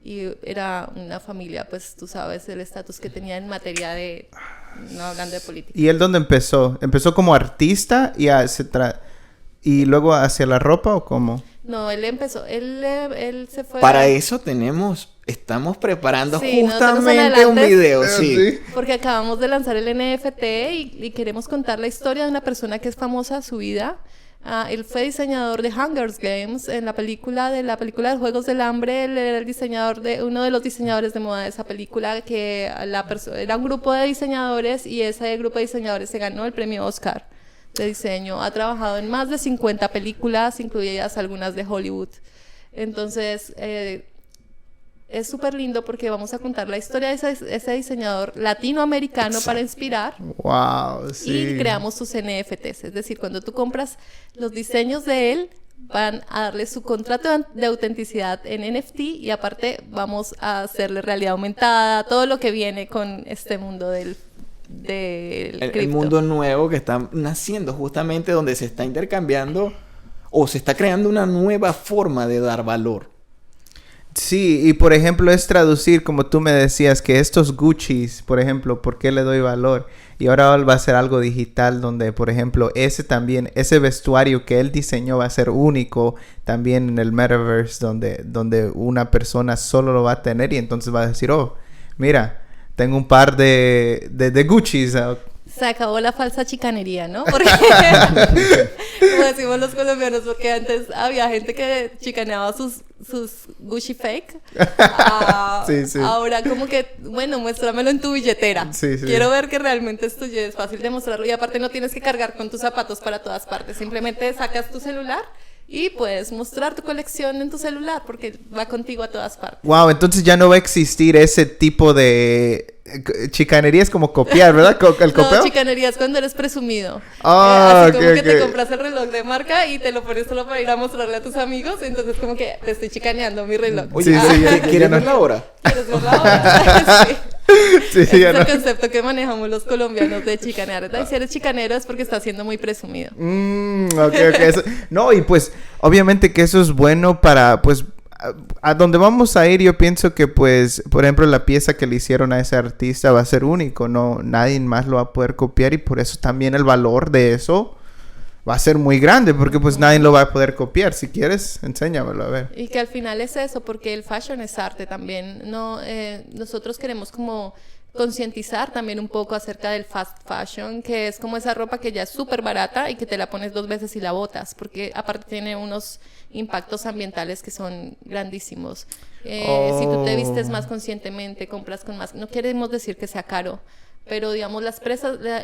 S3: Y era una familia, pues tú sabes el estatus que tenía en materia de, no hablando de política.
S1: ¿Y él dónde empezó? ¿Empezó como artista y luego hacia la ropa o cómo?
S3: No, él se fue...
S2: Para eso estamos preparando
S3: Sí,
S2: justamente un video, sí.
S1: Sí.
S3: Porque acabamos de lanzar el NFT y queremos contar la historia de una persona que es famosa, su vida. Él fue diseñador de Hunger Games en la película de Juegos del Hambre. Él era el diseñador uno de los diseñadores de moda de esa película, que era un grupo de diseñadores y ese grupo de diseñadores se ganó el premio Oscar de diseño. Ha trabajado en más de 50 películas, incluidas algunas de Hollywood. Entonces, es súper lindo porque vamos a contar la historia de ese diseñador latinoamericano para inspirar.
S1: Wow, sí.
S3: Y creamos sus NFTs. Es decir, cuando tú compras los diseños de él, van a darle su contrato de autenticidad en NFT y aparte vamos a hacerle realidad aumentada, todo lo que viene con este mundo del
S2: El
S3: cripto.
S2: mundo nuevo que está naciendo, justamente donde se está intercambiando o se está creando una nueva forma de dar valor.
S1: Sí, y por ejemplo es traducir, como tú me decías, que estos Guccis, por ejemplo, ¿por qué le doy valor? Y ahora va a ser algo digital donde, por ejemplo, ese vestuario que él diseñó va a ser único también en el metaverse, donde una persona solo lo va a tener y entonces va a decir, oh, mira, tengo un par de Guccis.
S3: Se acabó la falsa chicanería, ¿no? Porque, como decimos los colombianos, porque antes había gente que chicaneaba sus Gucci fake.
S1: Sí, sí.
S3: Ahora como que, bueno, muéstramelo en tu billetera.
S1: Sí, sí.
S3: Quiero ver que realmente es tuyo, es fácil de mostrarlo. Y aparte no tienes que cargar con tus zapatos para todas partes. Simplemente sacas tu celular y puedes mostrar tu colección en tu celular porque va contigo a todas partes.
S1: Wow, entonces ya no va a existir ese tipo de chicanería, es como copiar, ¿verdad? ¿El copeo?
S3: No, chicanería es cuando eres presumido.
S1: Ah,
S3: así como
S1: ok,
S3: que te
S1: ok.
S3: compras el reloj de marca y te lo pones solo para ir a mostrarle a tus amigos. Entonces como que te estoy chicaneando mi reloj.
S2: Oye,
S1: Sí, sí, ya
S2: ¿quieres
S1: no.
S2: verla ahora?
S3: ¿Quieres verla ahora? Sí.
S1: Sí,
S3: Ese
S1: ya
S3: es
S1: no.
S3: el concepto que manejamos los colombianos de chicanear. Si eres chicanero es porque estás siendo muy presumido.
S1: Ok. No, y pues, obviamente que eso es bueno para, pues, a donde vamos a ir, yo pienso que, pues, por ejemplo, la pieza que le hicieron a ese artista va a ser único, no, nadie más lo va a poder copiar y por eso también el valor de eso va a ser muy grande, porque pues nadie lo va a poder copiar. Si quieres, enséñamelo, a ver.
S3: Y que al final es eso, porque el fashion es arte también. No, nosotros queremos como concientizar también un poco acerca del fast fashion, que es como esa ropa que ya es súper barata y que te la pones 2 veces y la botas, porque aparte tiene unos impactos ambientales que son grandísimos. Si tú te vistes más conscientemente, compras con más... No queremos decir que sea caro, pero digamos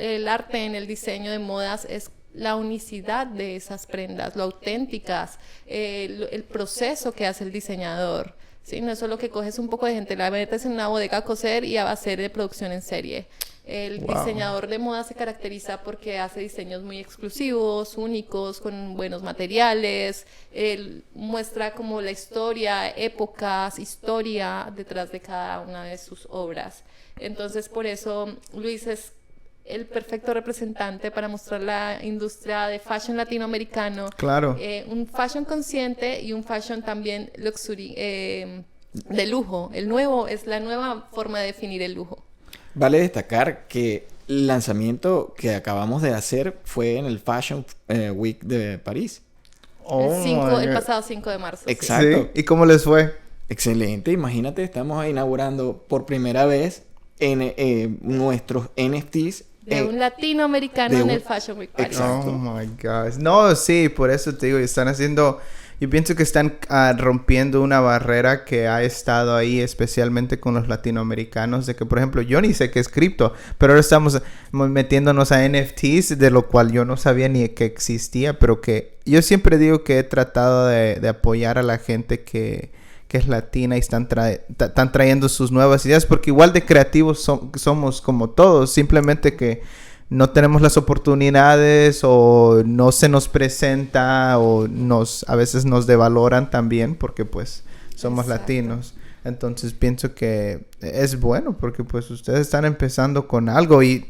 S3: el arte en el diseño de modas es la unicidad de esas prendas, lo auténticas, el proceso que hace el diseñador. Sí, no es solo que coges un poco de gente, la metes en una bodega a coser y a hacer de producción en serie. El diseñador de moda se caracteriza porque hace diseños muy exclusivos, únicos, con buenos materiales. Él muestra como la historia, épocas, historia detrás de cada una de sus obras. Entonces, por eso Luis es el perfecto representante para mostrar la industria de fashion latinoamericano.
S1: Claro.
S3: Un fashion consciente y un fashion también luxury, de lujo. Es la nueva forma de definir el lujo.
S2: Vale destacar que el lanzamiento que acabamos de hacer fue en el Fashion Week de París.
S3: El pasado 5 de marzo.
S2: Exacto.
S1: Sí. ¿Y cómo les fue?
S2: Excelente. Imagínate, estamos inaugurando por primera vez en nuestros NFTs.
S3: De un latinoamericano en el Fashion Week París.
S2: Exacto.
S1: Oh my gosh. No, sí, por eso te digo, están haciendo. Yo pienso que están rompiendo una barrera que ha estado ahí, especialmente con los latinoamericanos, de que, por ejemplo, yo ni sé qué es cripto, pero ahora estamos metiéndonos a NFTs, de lo cual yo no sabía ni que existía, pero que yo siempre digo que he tratado de apoyar a la gente que es latina y están trayendo sus nuevas ideas, porque igual de creativos somos como todos, simplemente que no tenemos las oportunidades o no se nos presenta o a veces nos devaloran también porque pues somos latinos. Entonces pienso que es bueno porque pues ustedes están empezando con algo y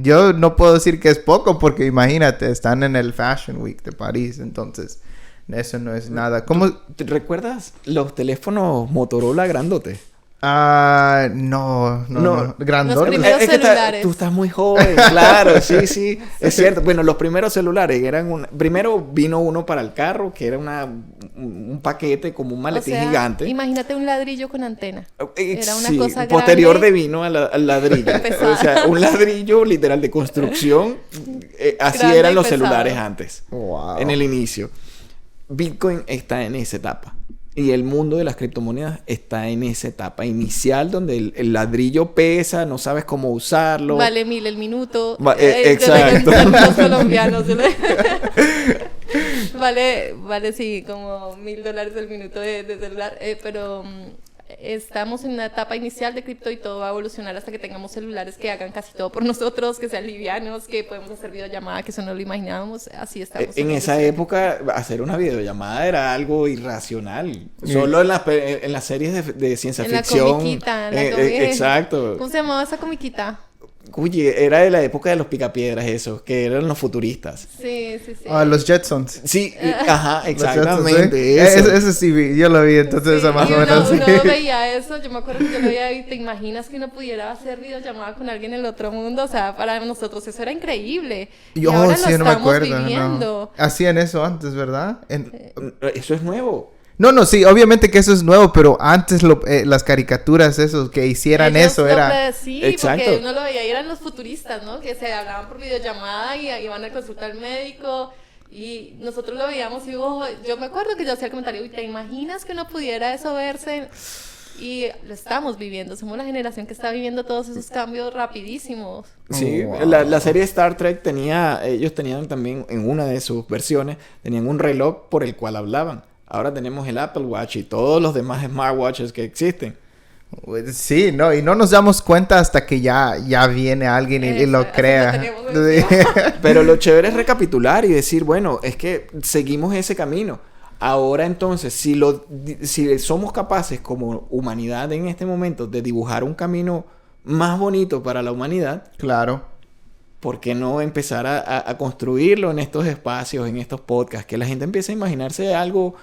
S1: yo no puedo decir que es poco porque imagínate, están en el Fashion Week de París, entonces eso no es nada. ¿Cómo?
S2: ¿Te recuerdas los teléfonos Motorola grandotes?
S1: No.
S3: Los
S1: Grandote.
S3: primeros celulares.
S2: Tú estás muy joven, claro, sí, es cierto. Bueno, los primeros celulares eran primero vino uno para el carro, que era un paquete como un maletín gigante.
S3: Imagínate un ladrillo con antena. Era una
S2: sí,
S3: cosa
S2: posterior
S3: grande.
S2: de vino al ladrillo. O sea, un ladrillo literal de construcción. Así
S3: Grande
S2: eran
S3: y
S2: los
S3: pesado.
S2: celulares antes,
S1: Wow.
S2: en el inicio. Bitcoin está en esa etapa. Y el mundo de las criptomonedas está en esa etapa inicial donde el ladrillo pesa, no sabes cómo usarlo.
S3: Vale 1.000 el minuto.
S2: Exacto.
S3: Los colombianos. Vale, sí, como $1.000 el minuto de celular. Pero estamos en una etapa inicial de cripto y todo va a evolucionar hasta que tengamos celulares que hagan casi todo por nosotros, que sean livianos, que podemos hacer videollamada, que eso no lo imaginábamos. Así estamos.
S2: En esa época, hacer una videollamada era algo irracional. Solo en las series de ciencia ficción.
S3: En la comiquita.
S2: Exacto.
S3: ¿Cómo se llamaba esa comiquita?
S2: Uy, era de la época de los picapiedras esos, que eran los futuristas.
S3: Sí.
S1: Los Jetsons.
S2: Sí, ajá,
S1: Los
S2: exactamente.
S1: Jetsons,
S2: Eso.
S1: Ese sí vi, yo lo vi, entonces
S3: Sí,
S1: más
S3: y
S1: o menos
S3: uno
S1: sí.
S3: veía eso, yo me acuerdo que yo lo veía y te imaginas que uno pudiera hacer videollamada con alguien en el otro mundo, o sea, para nosotros eso era increíble. Y ahora
S1: Sí,
S3: lo
S1: no me
S3: estamos
S1: acuerdo.
S3: viviendo.
S1: No. Hacían eso antes, ¿verdad?
S2: Eso es nuevo.
S1: No, sí, obviamente que eso es nuevo, pero antes las caricaturas esos que hicieran
S3: Ellos
S1: eso
S3: lo
S1: era...
S3: Sí,
S2: Exacto.
S3: porque uno lo veía y eran los futuristas, ¿no? Que se hablaban por videollamada y iban a consulta al médico. Y nosotros lo veíamos y yo me acuerdo que yo hacía el comentario, ¿te imaginas que uno pudiera eso verse? Y lo estamos viviendo, somos la generación que está viviendo todos esos cambios rapidísimos.
S2: Sí,
S1: Wow.
S2: la serie Star Trek ellos tenían también en una de sus versiones, tenían un reloj por el cual hablaban. Ahora tenemos el Apple Watch y todos los demás smartwatches que existen.
S1: Sí, no, y no nos damos cuenta hasta que ya viene alguien y lo
S3: Eso,
S1: crea.
S3: así lo tenemos encima.
S2: Pero lo chévere es recapitular y decir, bueno, es que seguimos ese camino. Ahora entonces, si somos capaces como humanidad en este momento de dibujar un camino más bonito para la humanidad,
S1: Claro.
S2: ¿por qué no empezar a construirlo en estos espacios, en estos podcasts? Que la gente empiece a imaginarse algo,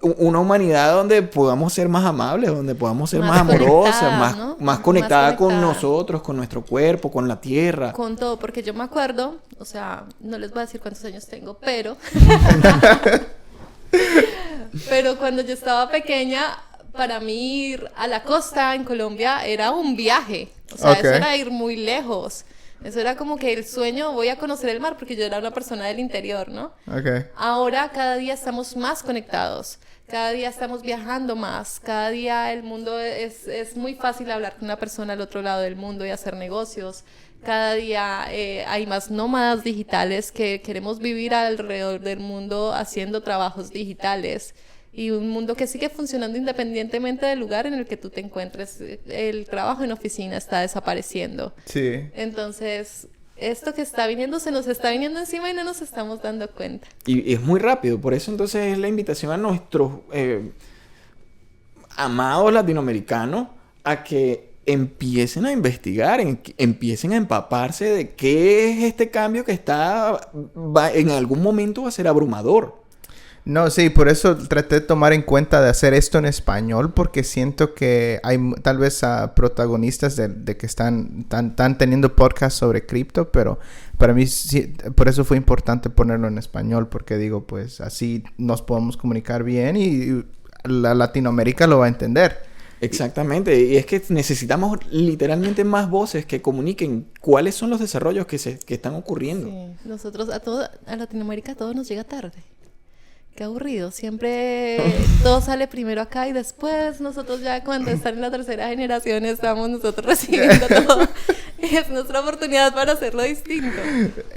S2: una humanidad donde podamos ser más amables, donde podamos ser más amorosas,
S3: conectada, ¿no?
S2: más conectada con
S3: conectada.
S2: nosotros, con nuestro cuerpo, con la tierra.
S3: Con todo, porque yo me acuerdo, o sea, no les voy a decir cuántos años tengo, pero... pero cuando yo estaba pequeña, para mí ir a la costa en Colombia era un viaje. O sea,
S1: Ok.
S3: eso era ir muy lejos. Eso era como que el sueño, voy a conocer el mar, porque yo era una persona del interior, ¿no?
S1: Ok.
S3: Ahora cada día estamos más conectados, cada día estamos viajando más, cada día el mundo es muy fácil hablar con una persona al otro lado del mundo y hacer negocios. Cada día hay más nómadas digitales que queremos vivir alrededor del mundo haciendo trabajos digitales. Y un mundo que sigue funcionando independientemente del lugar en el que tú te encuentres. El trabajo en oficina está desapareciendo.
S1: Sí.
S3: Entonces, esto que está viniendo se nos está viniendo encima y no nos estamos dando cuenta.
S2: Y es muy rápido. Por eso entonces es la invitación a nuestros amados latinoamericanos a que empiecen a investigar, empiecen a empaparse de qué es este cambio que en algún momento va a ser abrumador.
S1: No, sí, por eso traté de tomar en cuenta de hacer esto en español, porque siento que hay tal vez protagonistas de que están teniendo podcasts sobre cripto, pero para mí sí, por eso fue importante ponerlo en español, porque digo, pues así nos podemos comunicar bien y la Latinoamérica lo va a entender.
S2: Exactamente, y es que necesitamos literalmente más voces que comuniquen cuáles son los desarrollos que están ocurriendo.
S3: Sí. Nosotros, a Latinoamérica todo nos llega tarde. Qué aburrido. Siempre todo sale primero acá y después nosotros ya cuando están en la tercera generación estamos nosotros recibiendo todo. Es nuestra oportunidad para hacerlo distinto.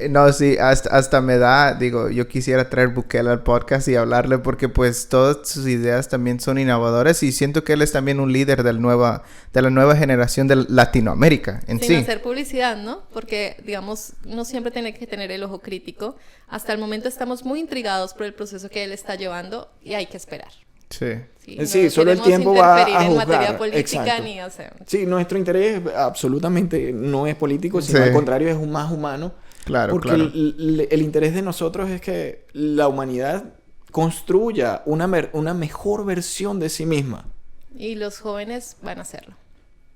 S1: No, sí, hasta me da, digo, yo quisiera traer Bukele al podcast y hablarle porque pues todas sus ideas también son innovadoras y siento que él es también un líder de la nueva generación de Latinoamérica en sí.
S3: Sin hacer publicidad, ¿no? Porque, digamos, uno siempre tiene que tener el ojo crítico. Hasta el momento estamos muy intrigados por el proceso que él está llevando y hay que esperar.
S1: Sí.
S2: Sí,
S3: no
S2: solo el
S3: queremos
S2: tiempo va a
S3: interferir en
S2: juzgar.
S3: materia política
S2: Exacto.
S3: ni, o sea,
S2: Sí, nuestro interés absolutamente no es político, sino
S1: Sí.
S2: al contrario es un más humano.
S1: Claro,
S2: porque
S1: claro.
S2: el interés de nosotros es que la humanidad construya una mejor versión de sí misma.
S3: y los jóvenes van a hacerlo.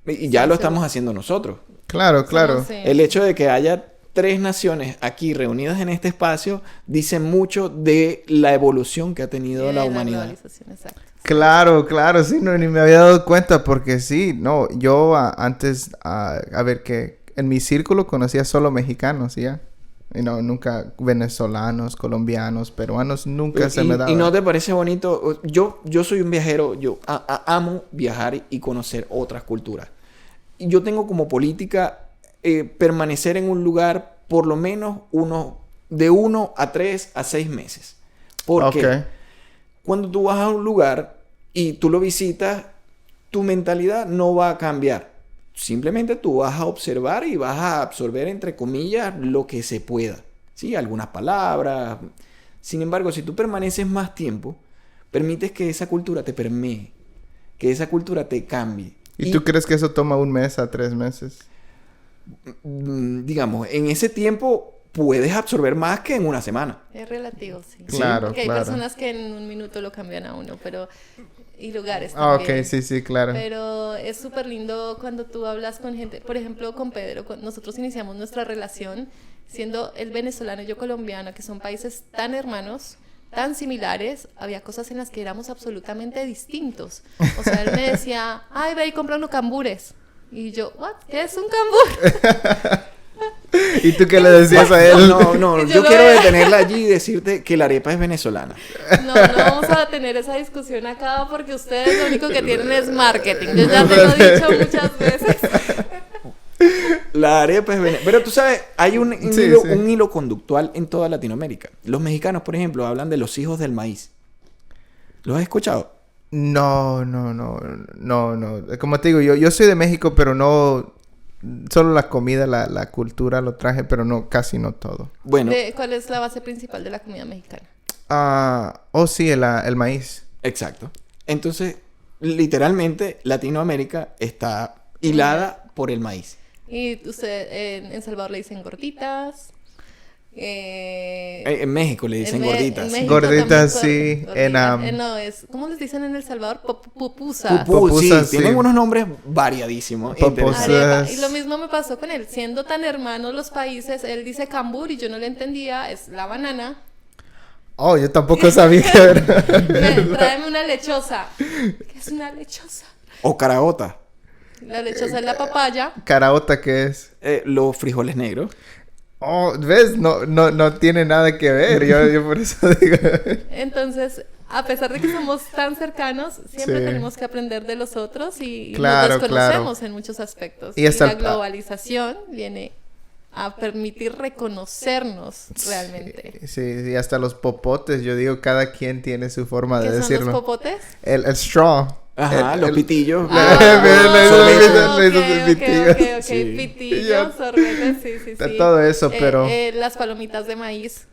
S2: Y ya
S3: Sí,
S2: lo
S3: seguro.
S2: estamos haciendo nosotros.
S1: Claro, claro.
S3: Somos,
S2: El hecho de que haya 3 naciones aquí reunidas en este espacio dice mucho de la evolución que ha tenido la humanidad.
S3: globalización, exacto.
S1: Claro, claro, sí, no, ni me había dado cuenta porque sí, no, yo antes, a ver, que en mi círculo conocía solo mexicanos, ¿ya? Y no, nunca venezolanos, colombianos, peruanos, nunca se me daba.
S2: ¿Y no te parece bonito? Yo soy un viajero, yo amo viajar y conocer otras culturas. Y yo tengo como política permanecer en un lugar por lo menos de 1 a 3 a 6 meses. Porque
S1: Ok.
S2: cuando tú vas a un lugar y tú lo visitas, tu mentalidad no va a cambiar. Simplemente tú vas a observar y vas a absorber, entre comillas, lo que se pueda. ¿Sí? Algunas palabras. Sin embargo, si tú permaneces más tiempo, permites que esa cultura te permee, que esa cultura te cambie.
S1: ¿Y tú crees que eso toma 1 mes a 3 meses?
S2: Digamos, en ese tiempo puedes absorber más que en una semana.
S3: Es relativo, sí.
S1: Claro,
S3: Porque hay
S1: claro.
S3: personas que en 1 minuto lo cambian a uno, pero... Y lugares
S1: Ah,
S3: también.
S1: ok, sí, sí, claro.
S3: Pero es súper lindo cuando tú hablas con gente, por ejemplo, con Pedro, nosotros iniciamos nuestra relación siendo él venezolano y yo colombiana, que son países tan hermanos, tan similares, había cosas en las que éramos absolutamente distintos. O sea, él me decía, ay, ve y compra unos cambures. Y yo, ¿what? ¿Qué es un cambur?
S1: ¿Y tú qué le decías a él?
S2: No,
S3: Yo
S2: yo
S3: lo
S2: quiero
S3: veo.
S2: detenerla allí y decirte que la arepa es venezolana.
S3: No vamos a tener esa discusión acá porque ustedes lo único que tienen es marketing. Yo ya te lo he dicho muchas veces.
S2: La arepa es venezolana. Pero tú sabes, hay un
S1: Sí,
S2: hilo,
S1: sí.
S2: un hilo conductual en toda Latinoamérica. Los mexicanos, por ejemplo, hablan de los hijos del maíz. ¿Los has escuchado?
S1: No. Como te digo, yo soy de México, pero no... Solo la comida, la cultura lo traje, pero no, casi no todo.
S2: Bueno,
S3: ¿Cuál es la base principal de la comida mexicana?
S1: Sí, el maíz.
S2: exacto. Entonces, literalmente, Latinoamérica está hilada por el maíz.
S3: Y usted en Salvador le dicen gorditas.
S2: En México le dicen
S3: en
S2: gorditas.
S3: México
S1: Gorditas,
S3: también,
S1: sí,
S3: gorditas.
S1: en,
S3: No, ¿cómo les dicen en El Salvador? Pupusas.
S1: Pupusas,
S2: sí, tienen
S1: sí.
S2: unos nombres variadísimos.
S1: Pupusas.
S2: interesantes.
S3: Arepa. Y lo mismo me pasó con él. Siendo tan hermanos los países, él dice cambur y yo no le entendía. Es la banana.
S1: Oh, yo tampoco sabía que era.
S3: Tráeme una lechosa. ¿Qué es una lechosa?
S2: O caraota.
S3: La lechosa es la papaya.
S1: Caraota, ¿qué es?
S2: Los frijoles negros.
S1: Oh, ¿ves? No tiene nada que ver. Yo por eso digo...
S3: Entonces, a pesar de que somos tan cercanos, siempre
S1: Sí.
S3: tenemos que aprender de los otros y
S1: Claro,
S3: nos desconocemos
S1: claro.
S3: en muchos aspectos.
S1: Y
S3: Y
S1: hasta
S3: la
S1: el-
S3: globalización viene a permitir reconocernos realmente.
S1: Sí, y hasta los popotes, yo digo, cada quien tiene su forma de
S3: ¿Qué son los
S1: decirlo.
S3: popotes?
S1: El straw.
S2: Ajá, los pitillos.
S1: Sorbete.
S3: Ok,
S2: Sí.
S3: pitillos,
S1: Ya.
S3: sorbetes, sí.
S1: Todo eso, pero...
S3: Las palomitas de maíz.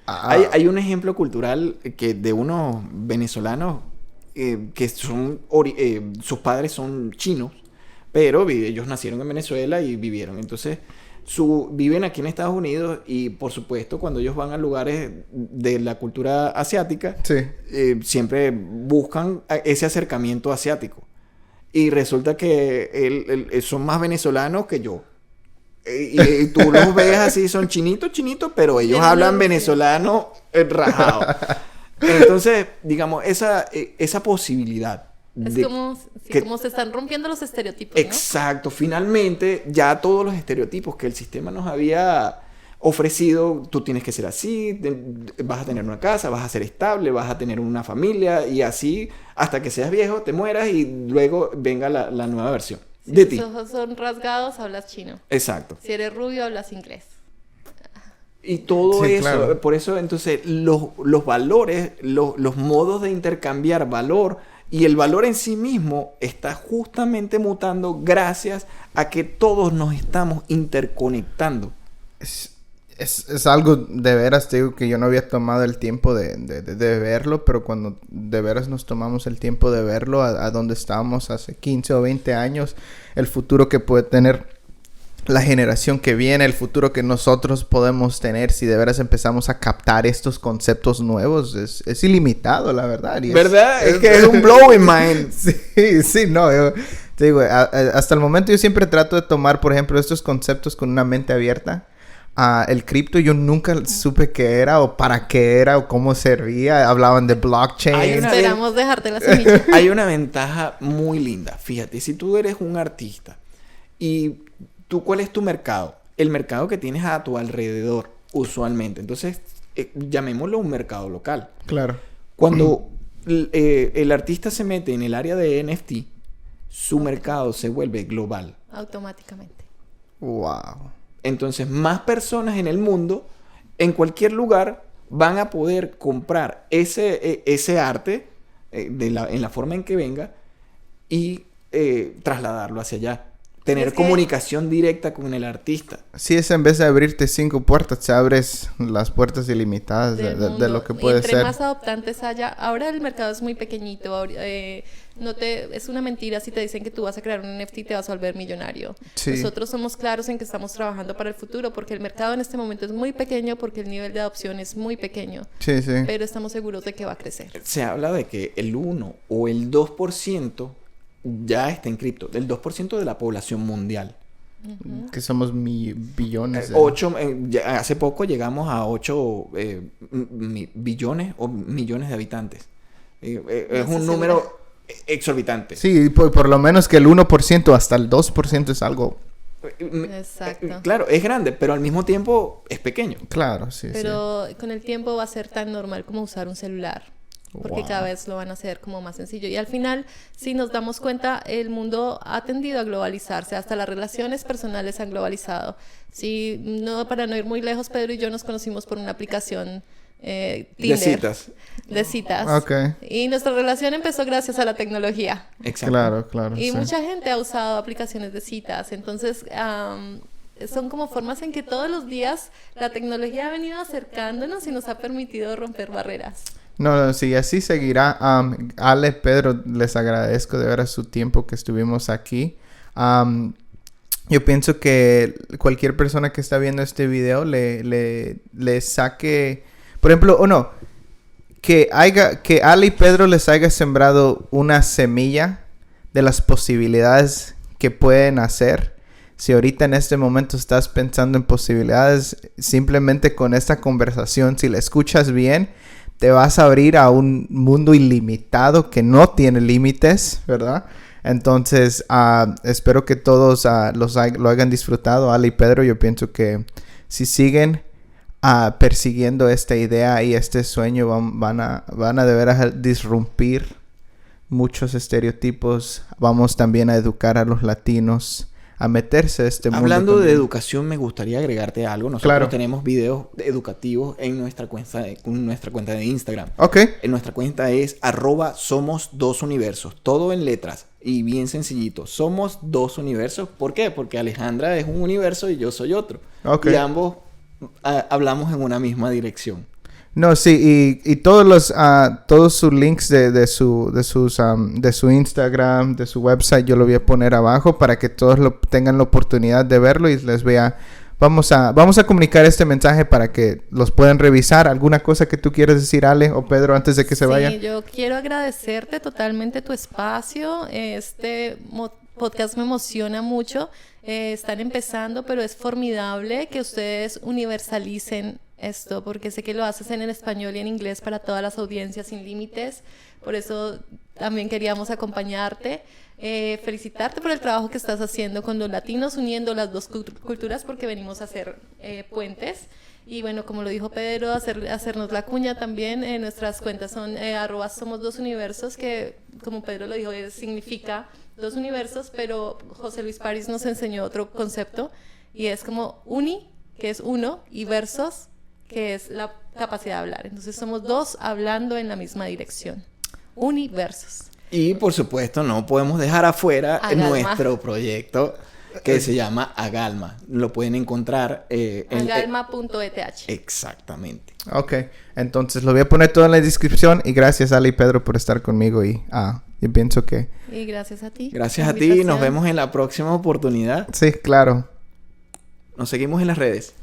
S2: Hay un ejemplo cultural que de unos venezolanos que son sus padres son chinos, pero ellos nacieron en Venezuela y vivieron. Entonces, viven aquí en Estados Unidos y, por supuesto, cuando ellos van a lugares de la cultura asiática,
S1: Sí.
S2: siempre buscan ese acercamiento asiático. Y resulta que son más venezolanos que yo. Y tú los ves así, son chinitos, pero ellos
S3: Bien,
S2: hablan
S3: sí.
S2: venezolano rajado. Entonces, digamos, esa posibilidad
S3: Es
S2: de...
S3: como,
S2: que-
S3: como se están rompiendo los estereotipos, ¿no?
S2: Exacto. Finalmente, ya todos los estereotipos que el sistema nos había ofrecido, tú tienes que ser así, vas a tener una casa, vas a ser estable, vas a tener una familia y así hasta que seas viejo, te mueras y luego venga la nueva versión de ti.
S3: Si tus ojos son rasgados, hablas chino.
S2: Exacto.
S3: Si eres rubio, hablas inglés.
S2: Y todo
S1: Sí,
S2: eso,
S1: claro.
S2: por eso entonces los valores, los modos de intercambiar valor y el valor en sí mismo está justamente mutando gracias a que todos nos estamos interconectando.
S1: Es algo de veras, te digo, que yo no había tomado el tiempo de verlo, pero cuando de veras nos tomamos el tiempo de verlo, a donde estábamos hace 15 o 20 años, el futuro que puede tener la generación que viene, el futuro que nosotros podemos tener, si de veras empezamos a captar estos conceptos nuevos, es ilimitado, la verdad. Y
S2: ¿Verdad? Es que es un blowing mind.
S1: Sí, no, yo te digo, hasta el momento yo siempre trato de tomar, por ejemplo, estos conceptos con una mente abierta. El cripto yo nunca supe qué era o para qué era o cómo servía. Hablaban de blockchain.
S3: Esperamos dejarte la semilla.
S2: Hay una ventaja muy linda. Fíjate, si tú eres un artista y tú, ¿cuál es tu mercado? El mercado que tienes a tu alrededor, usualmente. Entonces, llamémoslo un mercado local.
S1: Claro.
S2: Cuando el artista se mete en el área de NFT, su mercado se vuelve global.
S3: Automáticamente.
S1: Wow.
S2: Entonces, más personas en el mundo, en cualquier lugar, van a poder comprar ese arte en la forma en que venga y trasladarlo hacia allá. Tener comunicación directa con el artista.
S1: Sí, es en vez de abrirte 5 puertas, te abres las puertas ilimitadas de lo que puede
S3: ser.
S1: ser.
S3: Entre más adoptantes haya, ahora el mercado es muy pequeñito. Es una mentira si te dicen que tú vas a crear un NFT y te vas a volver millonario.
S1: Sí.
S3: Nosotros somos claros en que estamos trabajando para el futuro porque el mercado en este momento es muy pequeño porque el nivel de adopción es muy pequeño.
S1: Sí, sí.
S3: Pero estamos seguros de que va a crecer.
S2: Se habla de que el 1 o el 2% ya está en cripto. El 2% de la población mundial.
S1: Que somos billones.
S2: Hace poco llegamos a 8 billones o millones de habitantes. Es un número exorbitante.
S1: Sí, por lo menos que el 1% hasta el 2% es algo.
S3: Exacto.
S2: Claro, es grande, pero al mismo tiempo es pequeño.
S1: Claro, sí.
S3: Pero con el tiempo va a ser tan normal como usar un celular. Porque
S1: Wow.
S3: cada vez lo van a hacer como más sencillo. Y al final, si nos damos cuenta, el mundo ha tendido a globalizarse. Hasta las relaciones personales se han globalizado. Si no, para no ir muy lejos, Pedro y yo nos conocimos por una aplicación Tinder.
S2: De citas.
S3: De citas.
S1: Ok.
S3: Y nuestra relación empezó gracias a la tecnología.
S2: Exacto.
S1: Claro.
S3: Y
S1: sí.
S3: mucha gente ha usado aplicaciones de citas. Entonces, son como formas en que todos los días la tecnología ha venido acercándonos y nos ha permitido romper barreras.
S1: No, sí, así seguirá. Ale, Pedro, les agradezco de veras su tiempo que estuvimos aquí. Yo pienso que cualquier persona que está viendo este video le saque, por ejemplo, que Ale y Pedro les haya sembrado una semilla de las posibilidades que pueden hacer. Si ahorita en este momento estás pensando en posibilidades, simplemente con esta conversación, si la escuchas bien, te vas a abrir a un mundo ilimitado que no tiene límites, ¿verdad? Entonces, espero que todos lo hayan disfrutado. Ale y Pedro, yo pienso que si siguen persiguiendo esta idea y este sueño, van a de veras disrumpir muchos estereotipos. Vamos también a educar a los latinos a meterse a este mundo.
S2: Hablando de
S1: también.
S2: educación, me gustaría agregarte algo. Nosotros
S1: Claro.
S2: tenemos videos educativos en nuestra cuenta de Instagram.
S1: Ok.
S2: En nuestra cuenta es @somos2universos. Todo en letras y bien sencillito. Somos 2 universos. ¿Por qué? Porque Alejandra es un universo y yo soy otro.
S1: Ok.
S2: Y ambos hablamos en una misma dirección.
S1: No, sí, y todos sus links de su Instagram, de su website, yo lo voy a poner abajo para que todos tengan la oportunidad de verlo y les vea. Vamos a comunicar este mensaje para que los puedan revisar. ¿Alguna cosa que tú quieras decir, Ale o Pedro, antes de que se vayan?
S3: Sí, yo quiero agradecerte totalmente tu espacio. Este podcast me emociona mucho. Están empezando, pero es formidable que ustedes universalicen esto, porque sé que lo haces en español y en inglés para todas las audiencias sin límites. Por eso también queríamos acompañarte. felicitarte por el trabajo que estás haciendo con los latinos, uniendo las dos culturas, porque venimos a hacer puentes. Y bueno, como lo dijo Pedro, hacernos la cuña también. Nuestras cuentas son @somos2universos, que como Pedro lo dijo, significa 2 universos, pero José Luis París nos enseñó otro concepto, y es como uni, que es uno, y versos, que es la capacidad de hablar. Entonces somos 2 hablando en la misma dirección. Universos.
S2: Y por supuesto no podemos dejar afuera
S3: Agalma.
S2: nuestro proyecto que se llama Agalma. Lo pueden encontrar en
S3: Agalma.eth.
S2: Exactamente.
S1: Ok, entonces lo voy a poner todo en la descripción y gracias Ali y Pedro por estar conmigo y yo pienso que...
S3: Y gracias a ti.
S2: Gracias
S3: por
S2: a
S3: la
S2: ti. Nos
S3: invitación.
S2: vemos en la próxima oportunidad.
S1: Sí, claro.
S2: Nos seguimos en las redes.